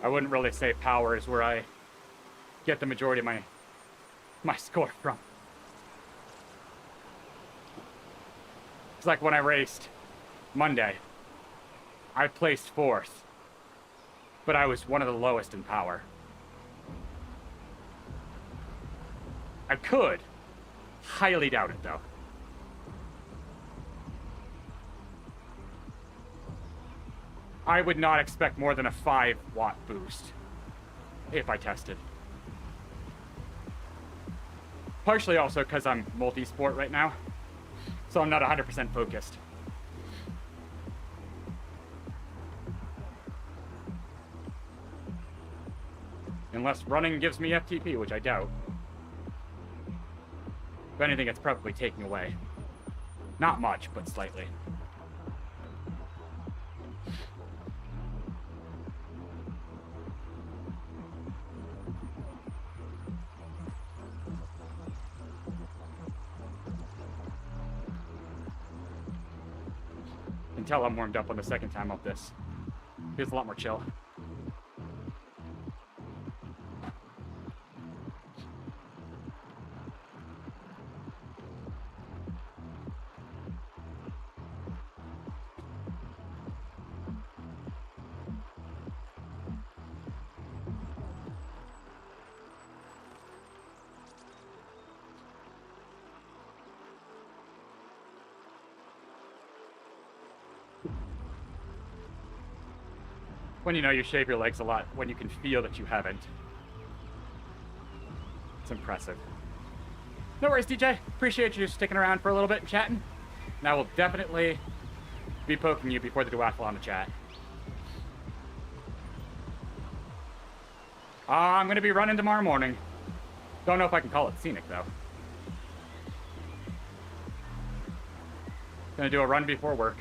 I wouldn't really say power is where I get the majority of my score from. It's like when I raced Monday, I placed 4th, but I was one of the lowest in power. I could. Highly doubt it, though. I would not expect more than a 5-watt boost if I tested. Partially also because I'm multi-sport right now, so I'm not 100% focused. Unless running gives me FTP, which I doubt. If anything, it's probably taking away. Not much, but slightly. Until I'm warmed up on the second time of this. Feels a lot more chill. When you know you shave your legs a lot, when you can feel that you haven't. It's impressive. No worries, DJ. Appreciate you sticking around for a little bit and chatting. And I will definitely be poking you before the duathlon to chat. I'm going to be running tomorrow morning. Don't know if I can call it scenic, though. Gonna do a run before work.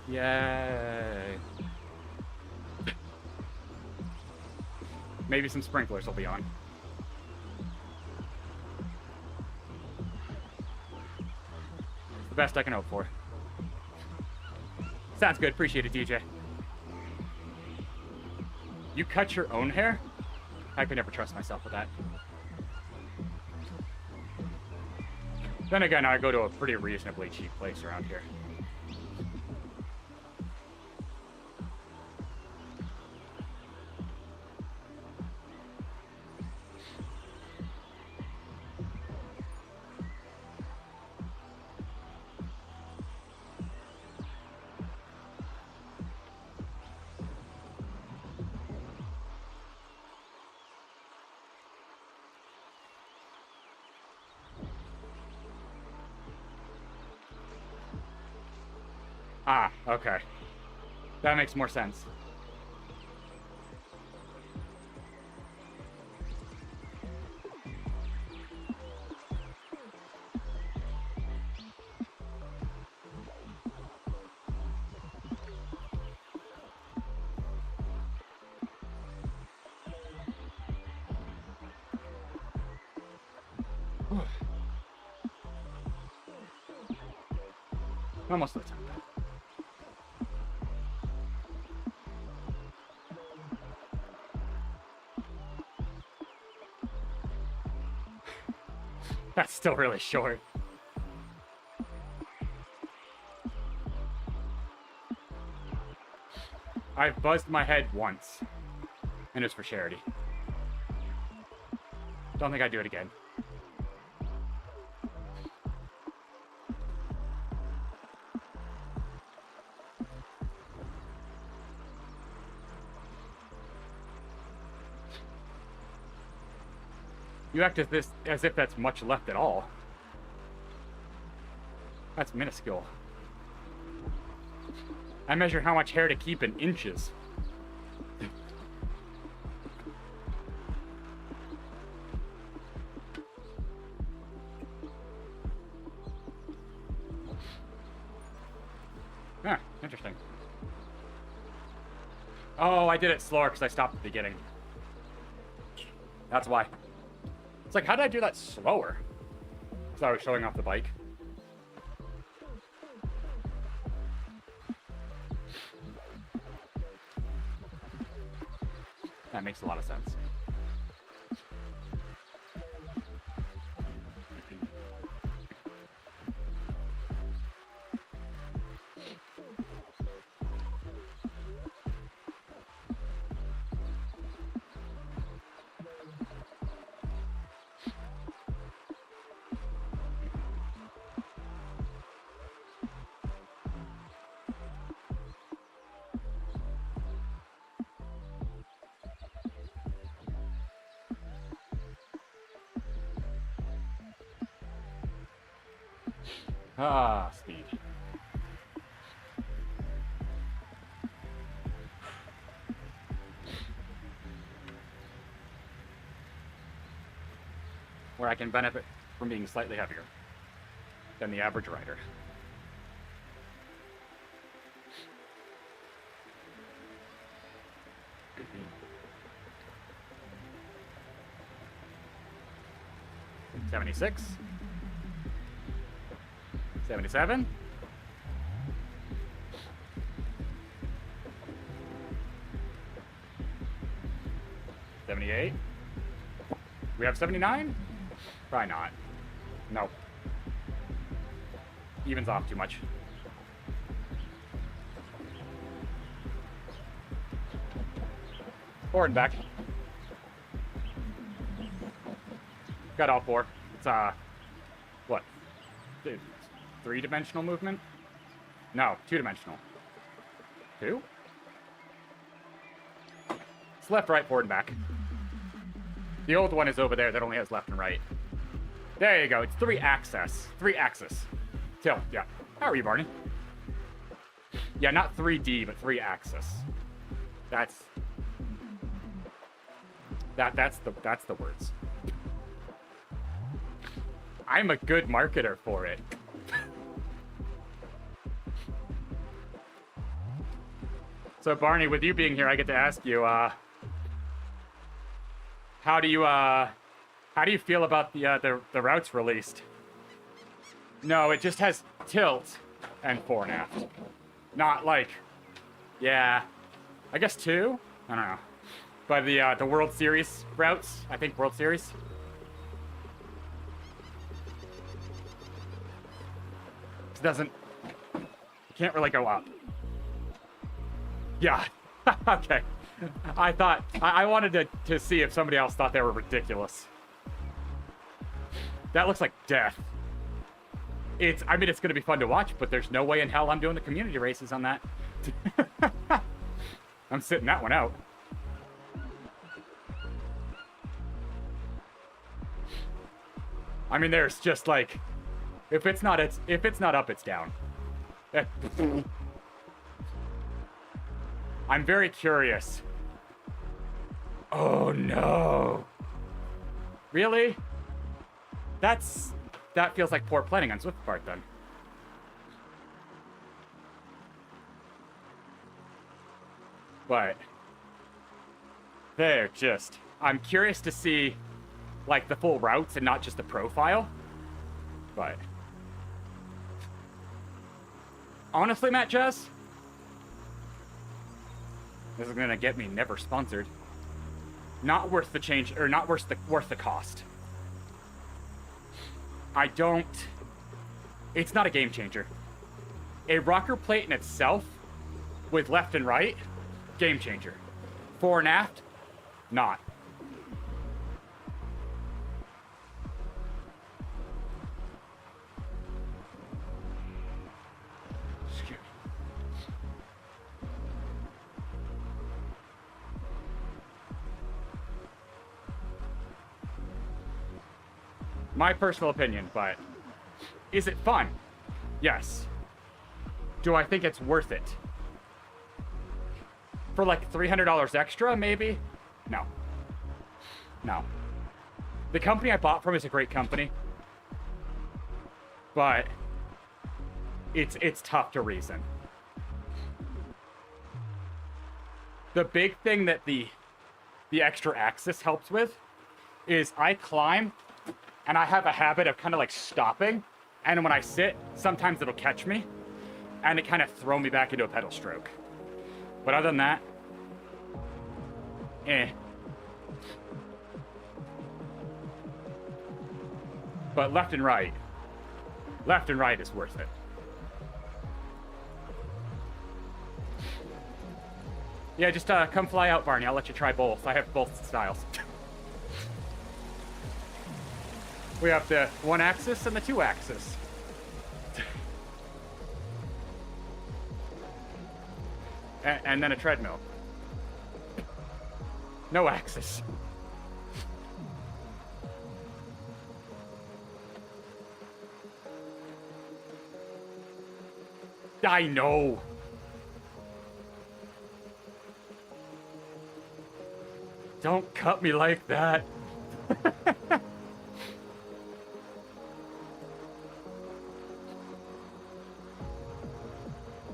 Yay. Maybe some sprinklers will be on. It's the best I can hope for. Sounds good. Appreciate it, DJ. You cut your own hair? I could never trust myself with that. Then again, I go to a pretty reasonably cheap place around here. Ah, okay. That makes more sense. Almost the time. That's still really short. I've buzzed my head once, and it's for charity. Don't think I'd do it again. You act as if that's much left at all. That's minuscule. I measure how much hair to keep in inches. Huh, interesting. Oh, I did it slower because I stopped at the beginning. That's why. It's like, how did I do that slower? Because I was showing off the bike. That makes a lot of sense. Ah, speed. Where I can benefit from being slightly heavier than the average rider. $76. 77. 78. We have 79? Probably not. No. Evens off too much. Forward and back. Got all four. It's, what? Three-dimensional movement? No, two-dimensional. Two? It's left, right, forward, and back. The old one is over there that only has left and right. There you go. It's three-axis. Three-axis. Tilt, yeah. How are you, Barney? Yeah, not 3D, but three-axis. That's the words. I'm a good marketer for it. So Barney, with you being here, I get to ask you, how do you feel about the routes released? No, it just has tilt and fore and aft. Not like, yeah, I guess two? I don't know. But the World Series routes, I think World Series. It doesn't, you can't really go up. Yeah, okay. I thought, I wanted to see if somebody else thought they were ridiculous. That looks like death. I mean, it's going to be fun to watch, but there's no way in hell I'm doing the community races on that. I'm sitting that one out. I mean, there's just like, if it's not up, it's down. I'm very curious. Oh no. Really? That feels like poor planning on Zwift part then. But they're just, I'm curious to see like the full routes and not just the profile. But honestly, Matt Jess, this is gonna get me never sponsored. Not worth the change, or not worth the cost. It's not a game changer. A rocker plate in itself, with left and right, game changer. Fore and aft, not. My personal opinion, but is it fun? Yes. Do I think it's worth it? For like $300 extra, maybe? No. No. The company I bought from is a great company. But it's tough to reason. The big thing that the extra axis helps with is I climb and I have a habit of kind of like stopping, and when I sit, sometimes it'll catch me and it kind of throw me back into a pedal stroke. But other than that, But left and right is worth it. Yeah, just come fly out, Barney. I'll let you try both. I have both styles. We have the 1-axis and the 2-axis. And then a treadmill. No axis. I know. Don't cut me like that.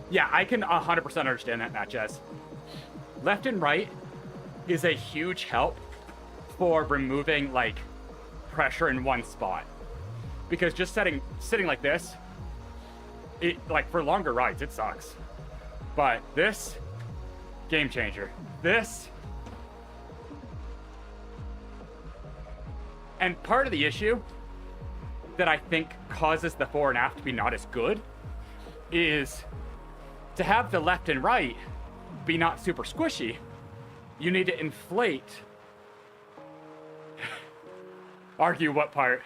Yeah, I can 100% understand that, Natchez. Left and right is a huge help for removing, like, pressure in one spot. Because just sitting like this, it, like, for longer rides, it sucks. But this, game changer. This, and part of the issue that I think causes the fore and aft to be not as good is to have the left and right be not super squishy, you need to inflate. Argue what part?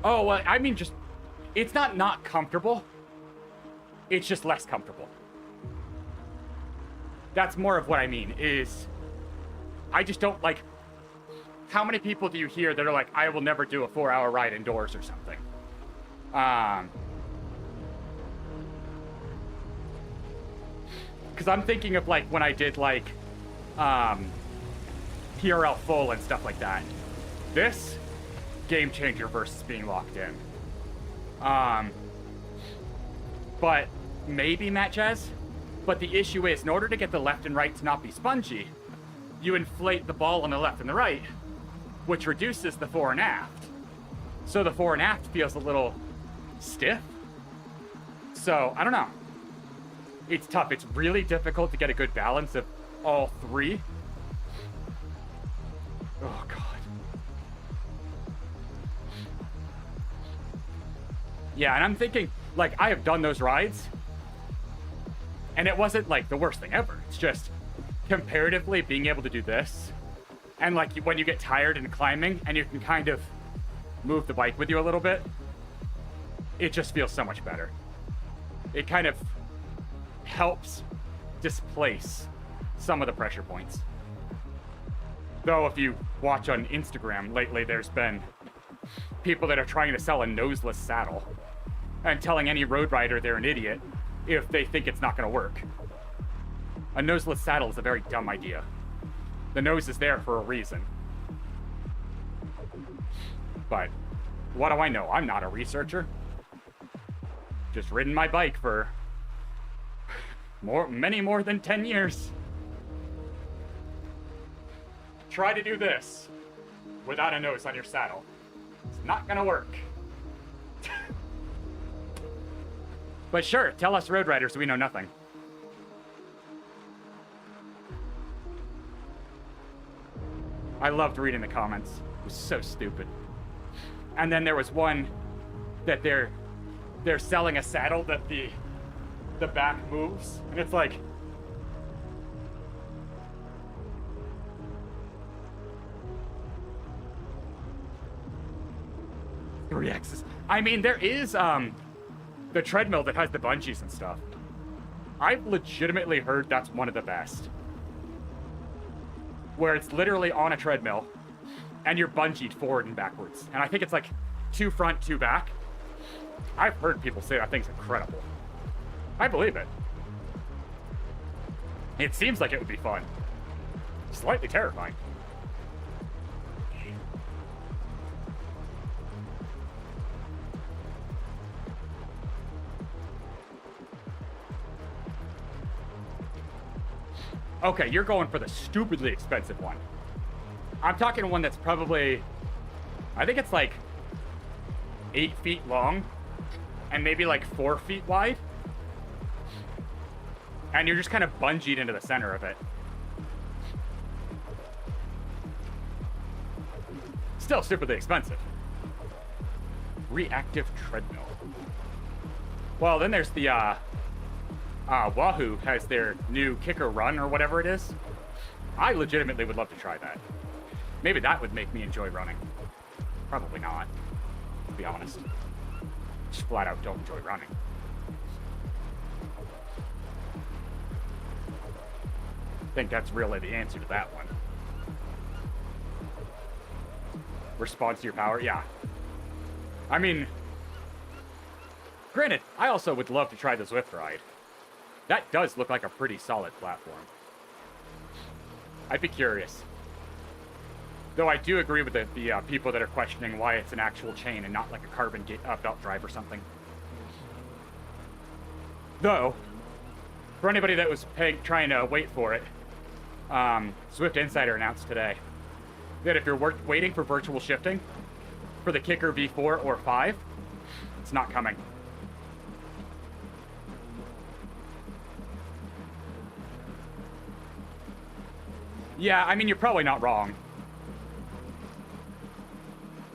Oh, well, I mean, just, it's not comfortable. It's just less comfortable. That's more of what I mean, is I just don't like, how many people do you hear that are like, I will never do a 4-hour ride indoors or something? Because I'm thinking of like when I did like PRL full and stuff like that. This, game changer versus being locked in. But maybe Matt Jazz. But the issue is, in order to get the left and right to not be spongy, you inflate the ball on the left and the right, which reduces the fore and aft. So the fore and aft feels a little stiff. So, I don't know. It's tough. It's really difficult to get a good balance of all three. Oh, God. Yeah, and I'm thinking, like, I have done those rides, and it wasn't, like, the worst thing ever. It's just, comparatively, being able to do this, and, like, when you get tired and climbing, and you can kind of move the bike with you a little bit, it just feels so much better. It kind of helps displace some of the pressure points. Though, if you watch on Instagram lately, there's been people that are trying to sell a noseless saddle and telling any road rider they're an idiot if they think it's not going to work. A noseless saddle is a very dumb idea. The nose is there for a reason. But what do I know? I'm not a researcher. Just ridden my bike for many more than 10 years. Try to do this without a nose on your saddle. It's not gonna work. But sure, tell us road riders we know nothing. I loved reading the comments. It was so stupid. And then there was one that they're selling a saddle that the back moves, and it's like, three X's. I mean, there is the treadmill that has the bungees and stuff. I've legitimately heard that's one of the best, where it's literally on a treadmill and you're bungeed forward and backwards, and I think it's like 2 front, 2 back, I've heard people say that thing's incredible. I believe it. It seems like it would be fun. Slightly terrifying. Okay, you're going for the stupidly expensive one. I'm talking one that's probably, I think it's like 8 feet long and maybe like 4 feet wide. And you're just kind of bungeed into the center of it. Still stupidly expensive. Reactive treadmill. Well, then there's the, Wahoo has their new kicker run or whatever it is. I legitimately would love to try that. Maybe that would make me enjoy running. Probably not, to be honest. Just flat out don't enjoy running. I think that's really the answer to that one. Response to your power? Yeah. I mean, granted, I also would love to try the Zwift ride. That does look like a pretty solid platform. I'd be curious. Though I do agree with the people that are questioning why it's an actual chain and not like a carbon belt drive or something. Though, for anybody that was trying to wait for it, Zwift Insider announced today that if you're waiting for virtual shifting for the Kicker V4 or 5, it's not coming. Yeah, I mean, you're probably not wrong.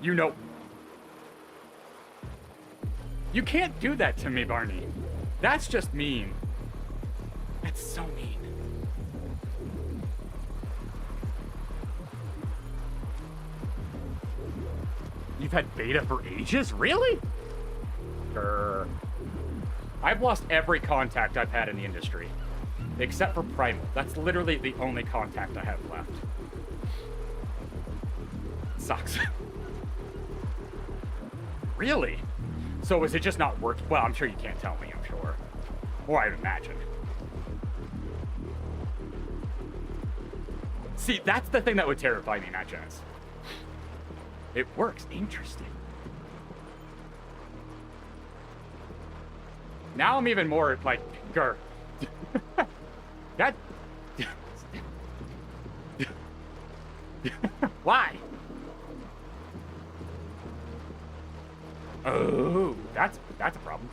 You know. You can't do that to me, Barney. That's just mean. That's so mean. You've had beta for ages? Really? Grr. I've lost every contact I've had in the industry. Except for Primal. That's literally the only contact I have left. Sucks. Really? So is it just not working? Well, I'm sure you can't tell me, I'm sure. Or I'd imagine. See, that's the thing that would terrify me, not Janice. It works. Interesting. Now I'm even more like, grr. That. Why? Oh, that's a problem.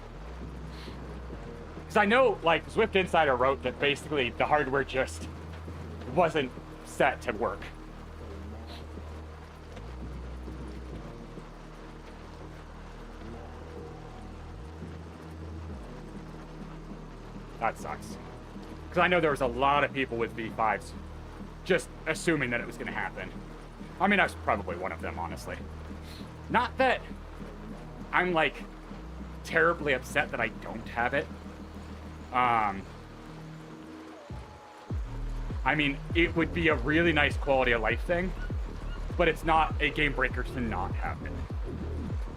Because I know, like, Zwift Insider wrote that basically the hardware just wasn't set to work. That sucks. Because I know there was a lot of people with V5s just assuming that it was going to happen. I mean, I was probably one of them, honestly. Not that I'm, like, terribly upset that I don't have it. I mean, it would be a really nice quality of life thing, but it's not a game breaker to not have it.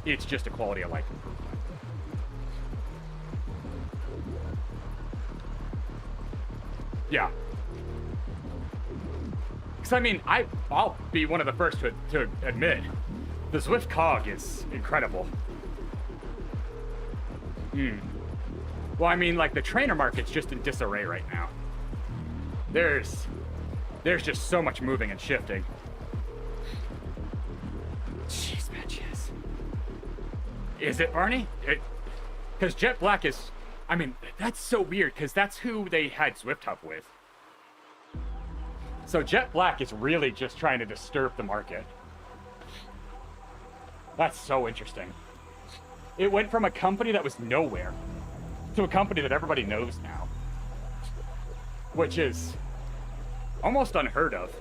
It's just a quality of life improvement. Yeah. Because, I mean, I'll be one of the first to admit, the Zwift cog is incredible. Well, I mean, like, the trainer market's just in disarray right now. There's just so much moving and shifting. Jeez, man, jeez. Is it, Barney? Because Jet Black is... I mean, that's so weird, because that's who they had Zwift Hub with. So Jet Black is really just trying to disturb the market. That's so interesting. It went from a company that was nowhere to a company that everybody knows now. Which is almost unheard of.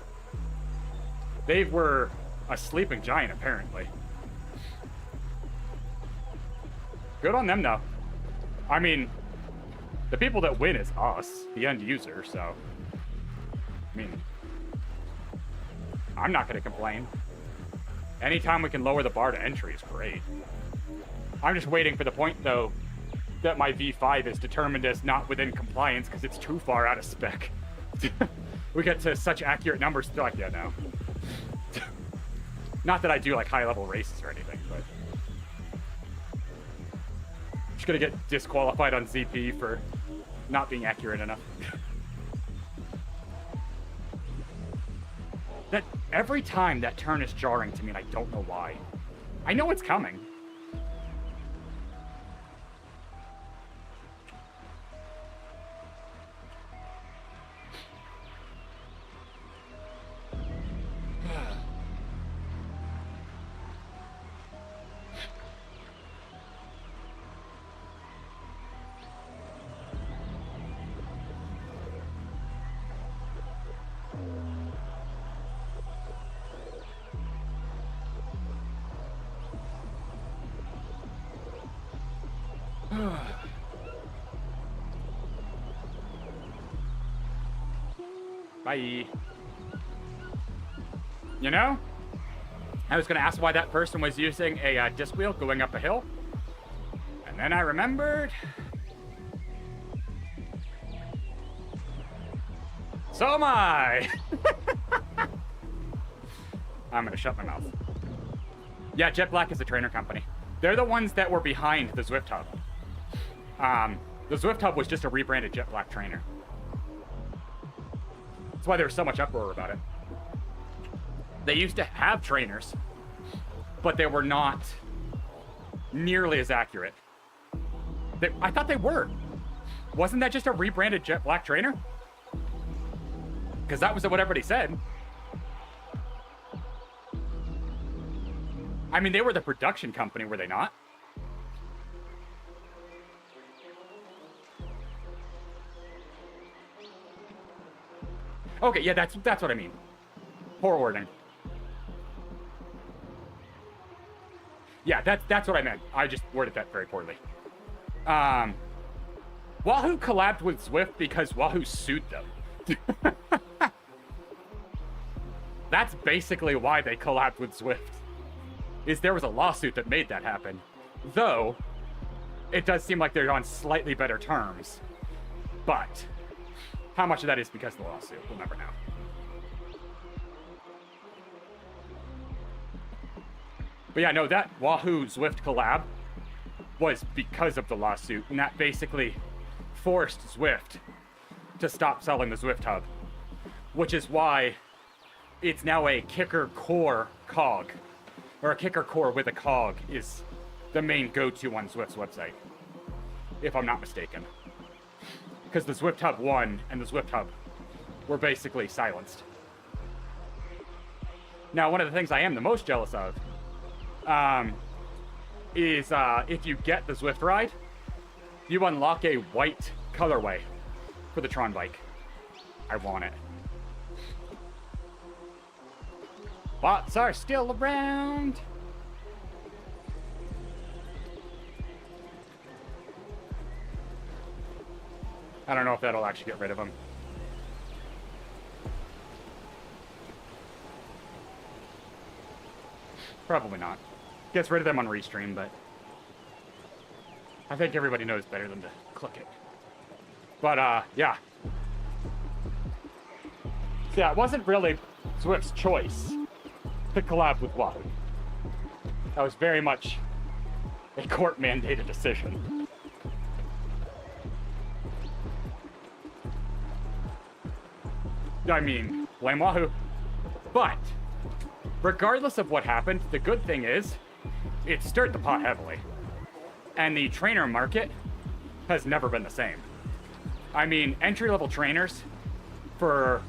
They were a sleeping giant, apparently. Good on them, though. I mean, the people that win is us, the end user, so... I mean, I'm not going to complain. Anytime we can lower the bar to entry is great. I'm just waiting for the point, though, that my V5 is determined as not within compliance because it's too far out of spec. We get to such accurate numbers, they're like, yeah, no. Not that I do, like, high-level races or anything, but... I'm just gonna get disqualified on ZP for not being accurate enough. That every time that turn is jarring to me, and I don't know why. I know it's coming. Bye. You know, I was going to ask why that person was using a disc wheel going up a hill. And then I remembered. So am I. I'm going to shut my mouth. Yeah, Jet Black is a trainer company. They're the ones that were behind the Zwift Hub. The Zwift Hub was just a rebranded Jet Black trainer. That's why there was so much uproar about it. They used to have trainers, but they were not nearly as accurate. I thought they were. Wasn't that just a rebranded Jet Black trainer? Because that was what everybody said. I mean, they were the production company, were they not? Okay, yeah, that's what I mean. Poor wording. Yeah, that's what I meant. I just worded that very poorly. Wahoo collabed with Zwift because Wahoo sued them. That's basically why they collabed with Zwift. Is there was a lawsuit that made that happen. Though, it does seem like they're on slightly better terms. But how much of that is because of the lawsuit? We'll never know. But yeah, no, that Wahoo Zwift collab was because of the lawsuit, and that basically forced Zwift to stop selling the Zwift Hub, which is why it's now a kicker core cog, or a kicker core with a cog is the main go-to on Zwift's website, if I'm not mistaken. Because the Zwift Hub 1 and the Zwift Hub were basically silenced. Now, one of the things I am the most jealous of is if you get the Zwift ride, you unlock a white colorway for the Tron bike. I want it. Bots are still around. I don't know if that'll actually get rid of them. Probably not. Gets rid of them on Restream, but I think everybody knows better than to click it. But, yeah. So, yeah, it wasn't really Zwift's choice to collab with Wahoo. That was very much a court-mandated decision. I mean, blame Wahoo. But, regardless of what happened, the good thing is, it stirred the pot heavily. And the trainer market has never been the same. I mean, entry-level trainers for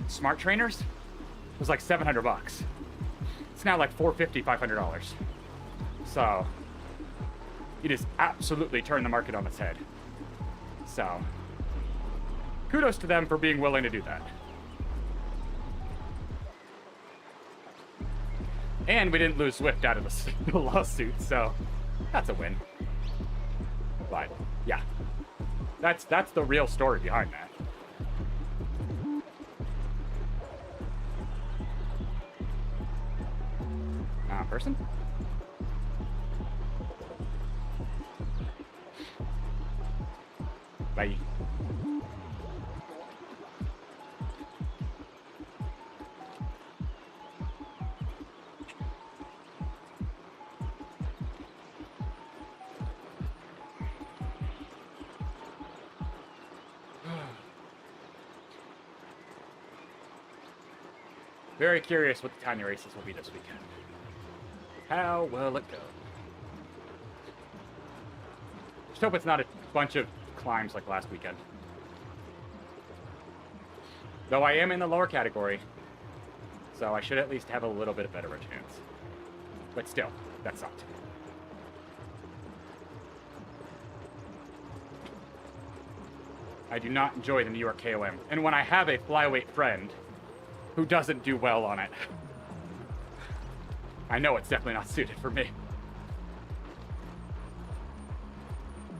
smart trainers was like $700. It's now like $450, $500. So, it has absolutely turned the market on its head. So, kudos to them for being willing to do that. And we didn't lose Zwift out of the lawsuit, so that's a win. But, yeah. That's the real story behind that. Person? Bye. Very curious what the tiny races will be this weekend. How will it go? Just hope it's not a bunch of climbs like last weekend. Though I am in the lower category, so I should at least have a little bit better of a chance. But still, that sucked. I do not enjoy the New York KOM. And when I have a flyweight friend who doesn't do well on it, I know it's definitely not suited for me.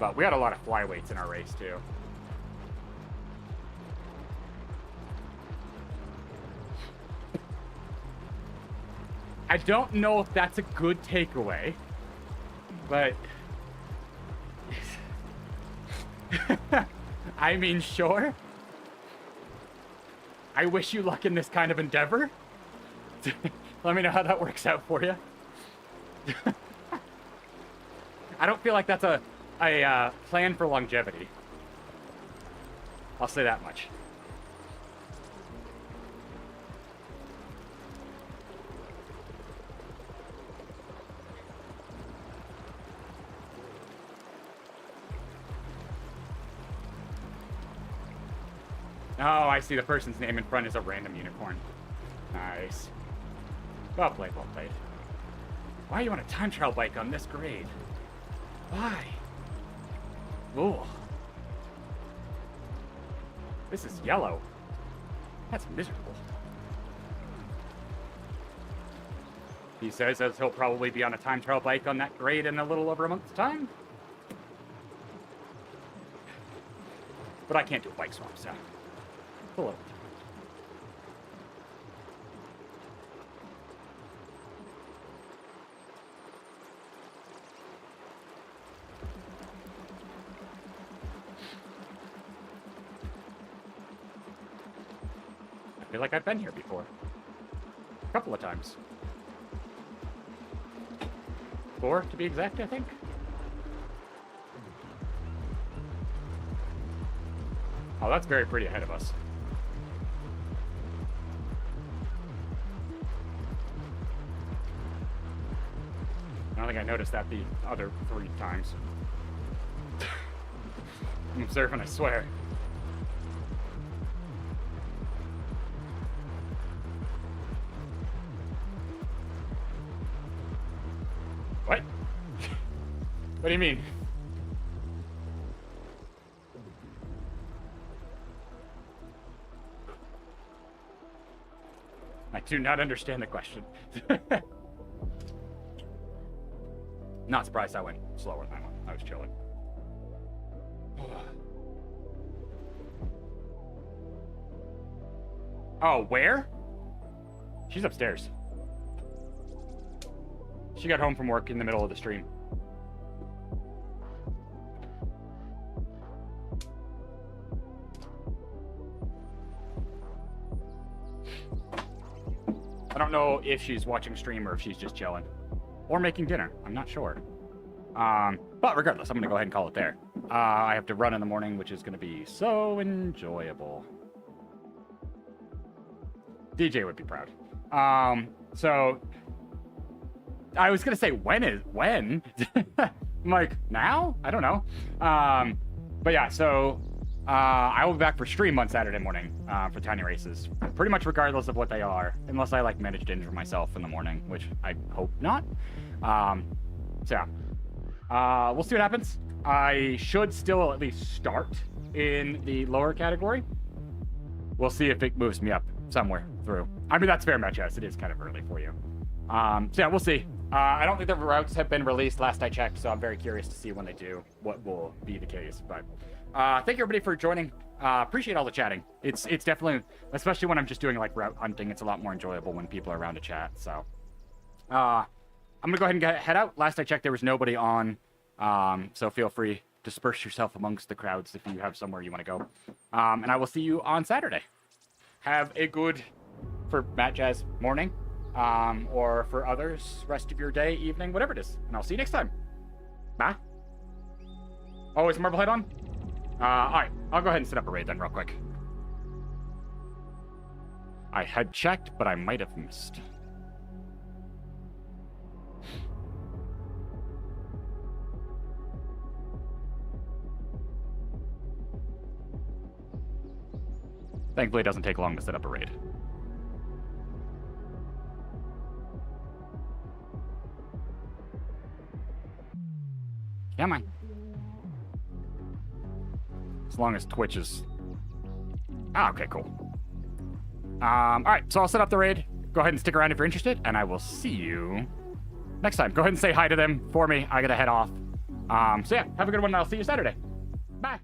But we had a lot of flyweights in our race, too. I don't know if that's a good takeaway, but I mean, sure. I wish you luck in this kind of endeavor. Let me know how that works out for you. I don't feel like that's a plan for longevity. I'll say that much. Oh, I see the person's name in front is a random unicorn. Nice. Well played, well played. Why are you on a time trial bike on this grade? Why? Ooh. This is yellow. That's miserable. He says as he'll probably be on a time trial bike on that grade in a little over a month's time. But I can't do a bike swap, so... Hello. I feel like I've been here before. A couple of times. 4, to be exact, I think. Oh, that's very pretty ahead of us. I don't think I noticed that the other 3 times. I'm observing, I swear. What? What do you mean? I do not understand the question. Not surprised I went slower than that one. I was chilling. Oh, where? She's upstairs. She got home from work in the middle of the stream. I don't know if she's watching stream or if she's just chilling. Or making dinner. I'm not sure. But regardless, I'm going to go ahead and call it there. I have to run in the morning, which is going to be so enjoyable. DJ would be proud. So I was going to say, when? I'm like, now? I don't know. But yeah, so I will be back for stream on Saturday morning for tiny races. Pretty much regardless of what they are. Unless I like manage to injure myself in the morning, which I hope not. So yeah. We'll see what happens. I should still at least start in the lower category. We'll see if it moves me up somewhere through. I mean, that's very much yes. It is kind of early for you. So yeah, we'll see. I don't think the routes have been released last I checked, so I'm very curious to see when they do what will be the case. But thank you everybody for joining. Appreciate all the chatting. It's definitely, especially when I'm just doing like route hunting, it's a lot more enjoyable when people are around to chat. So I'm gonna go ahead and head out. Last I checked, there was nobody on. So feel free disperse yourself amongst the crowds if you have somewhere you want to go. And I will see you on Saturday. Have a good, for Matt Jazz, morning, or for others, rest of your day, evening, whatever it is. And I'll see you next time. Bye. Oh, is Marblehead on? All right, I'll go ahead and set up a raid then real quick. I had checked, but I might have missed. Thankfully, it doesn't take long to set up a raid. Come on. As long as Twitch is... Ah, okay, cool. Alright, so I'll set up the raid. Go ahead and stick around if you're interested, and I will see you next time. Go ahead and say hi to them for me. I gotta head off. So yeah, have a good one, and I'll see you Saturday. Bye.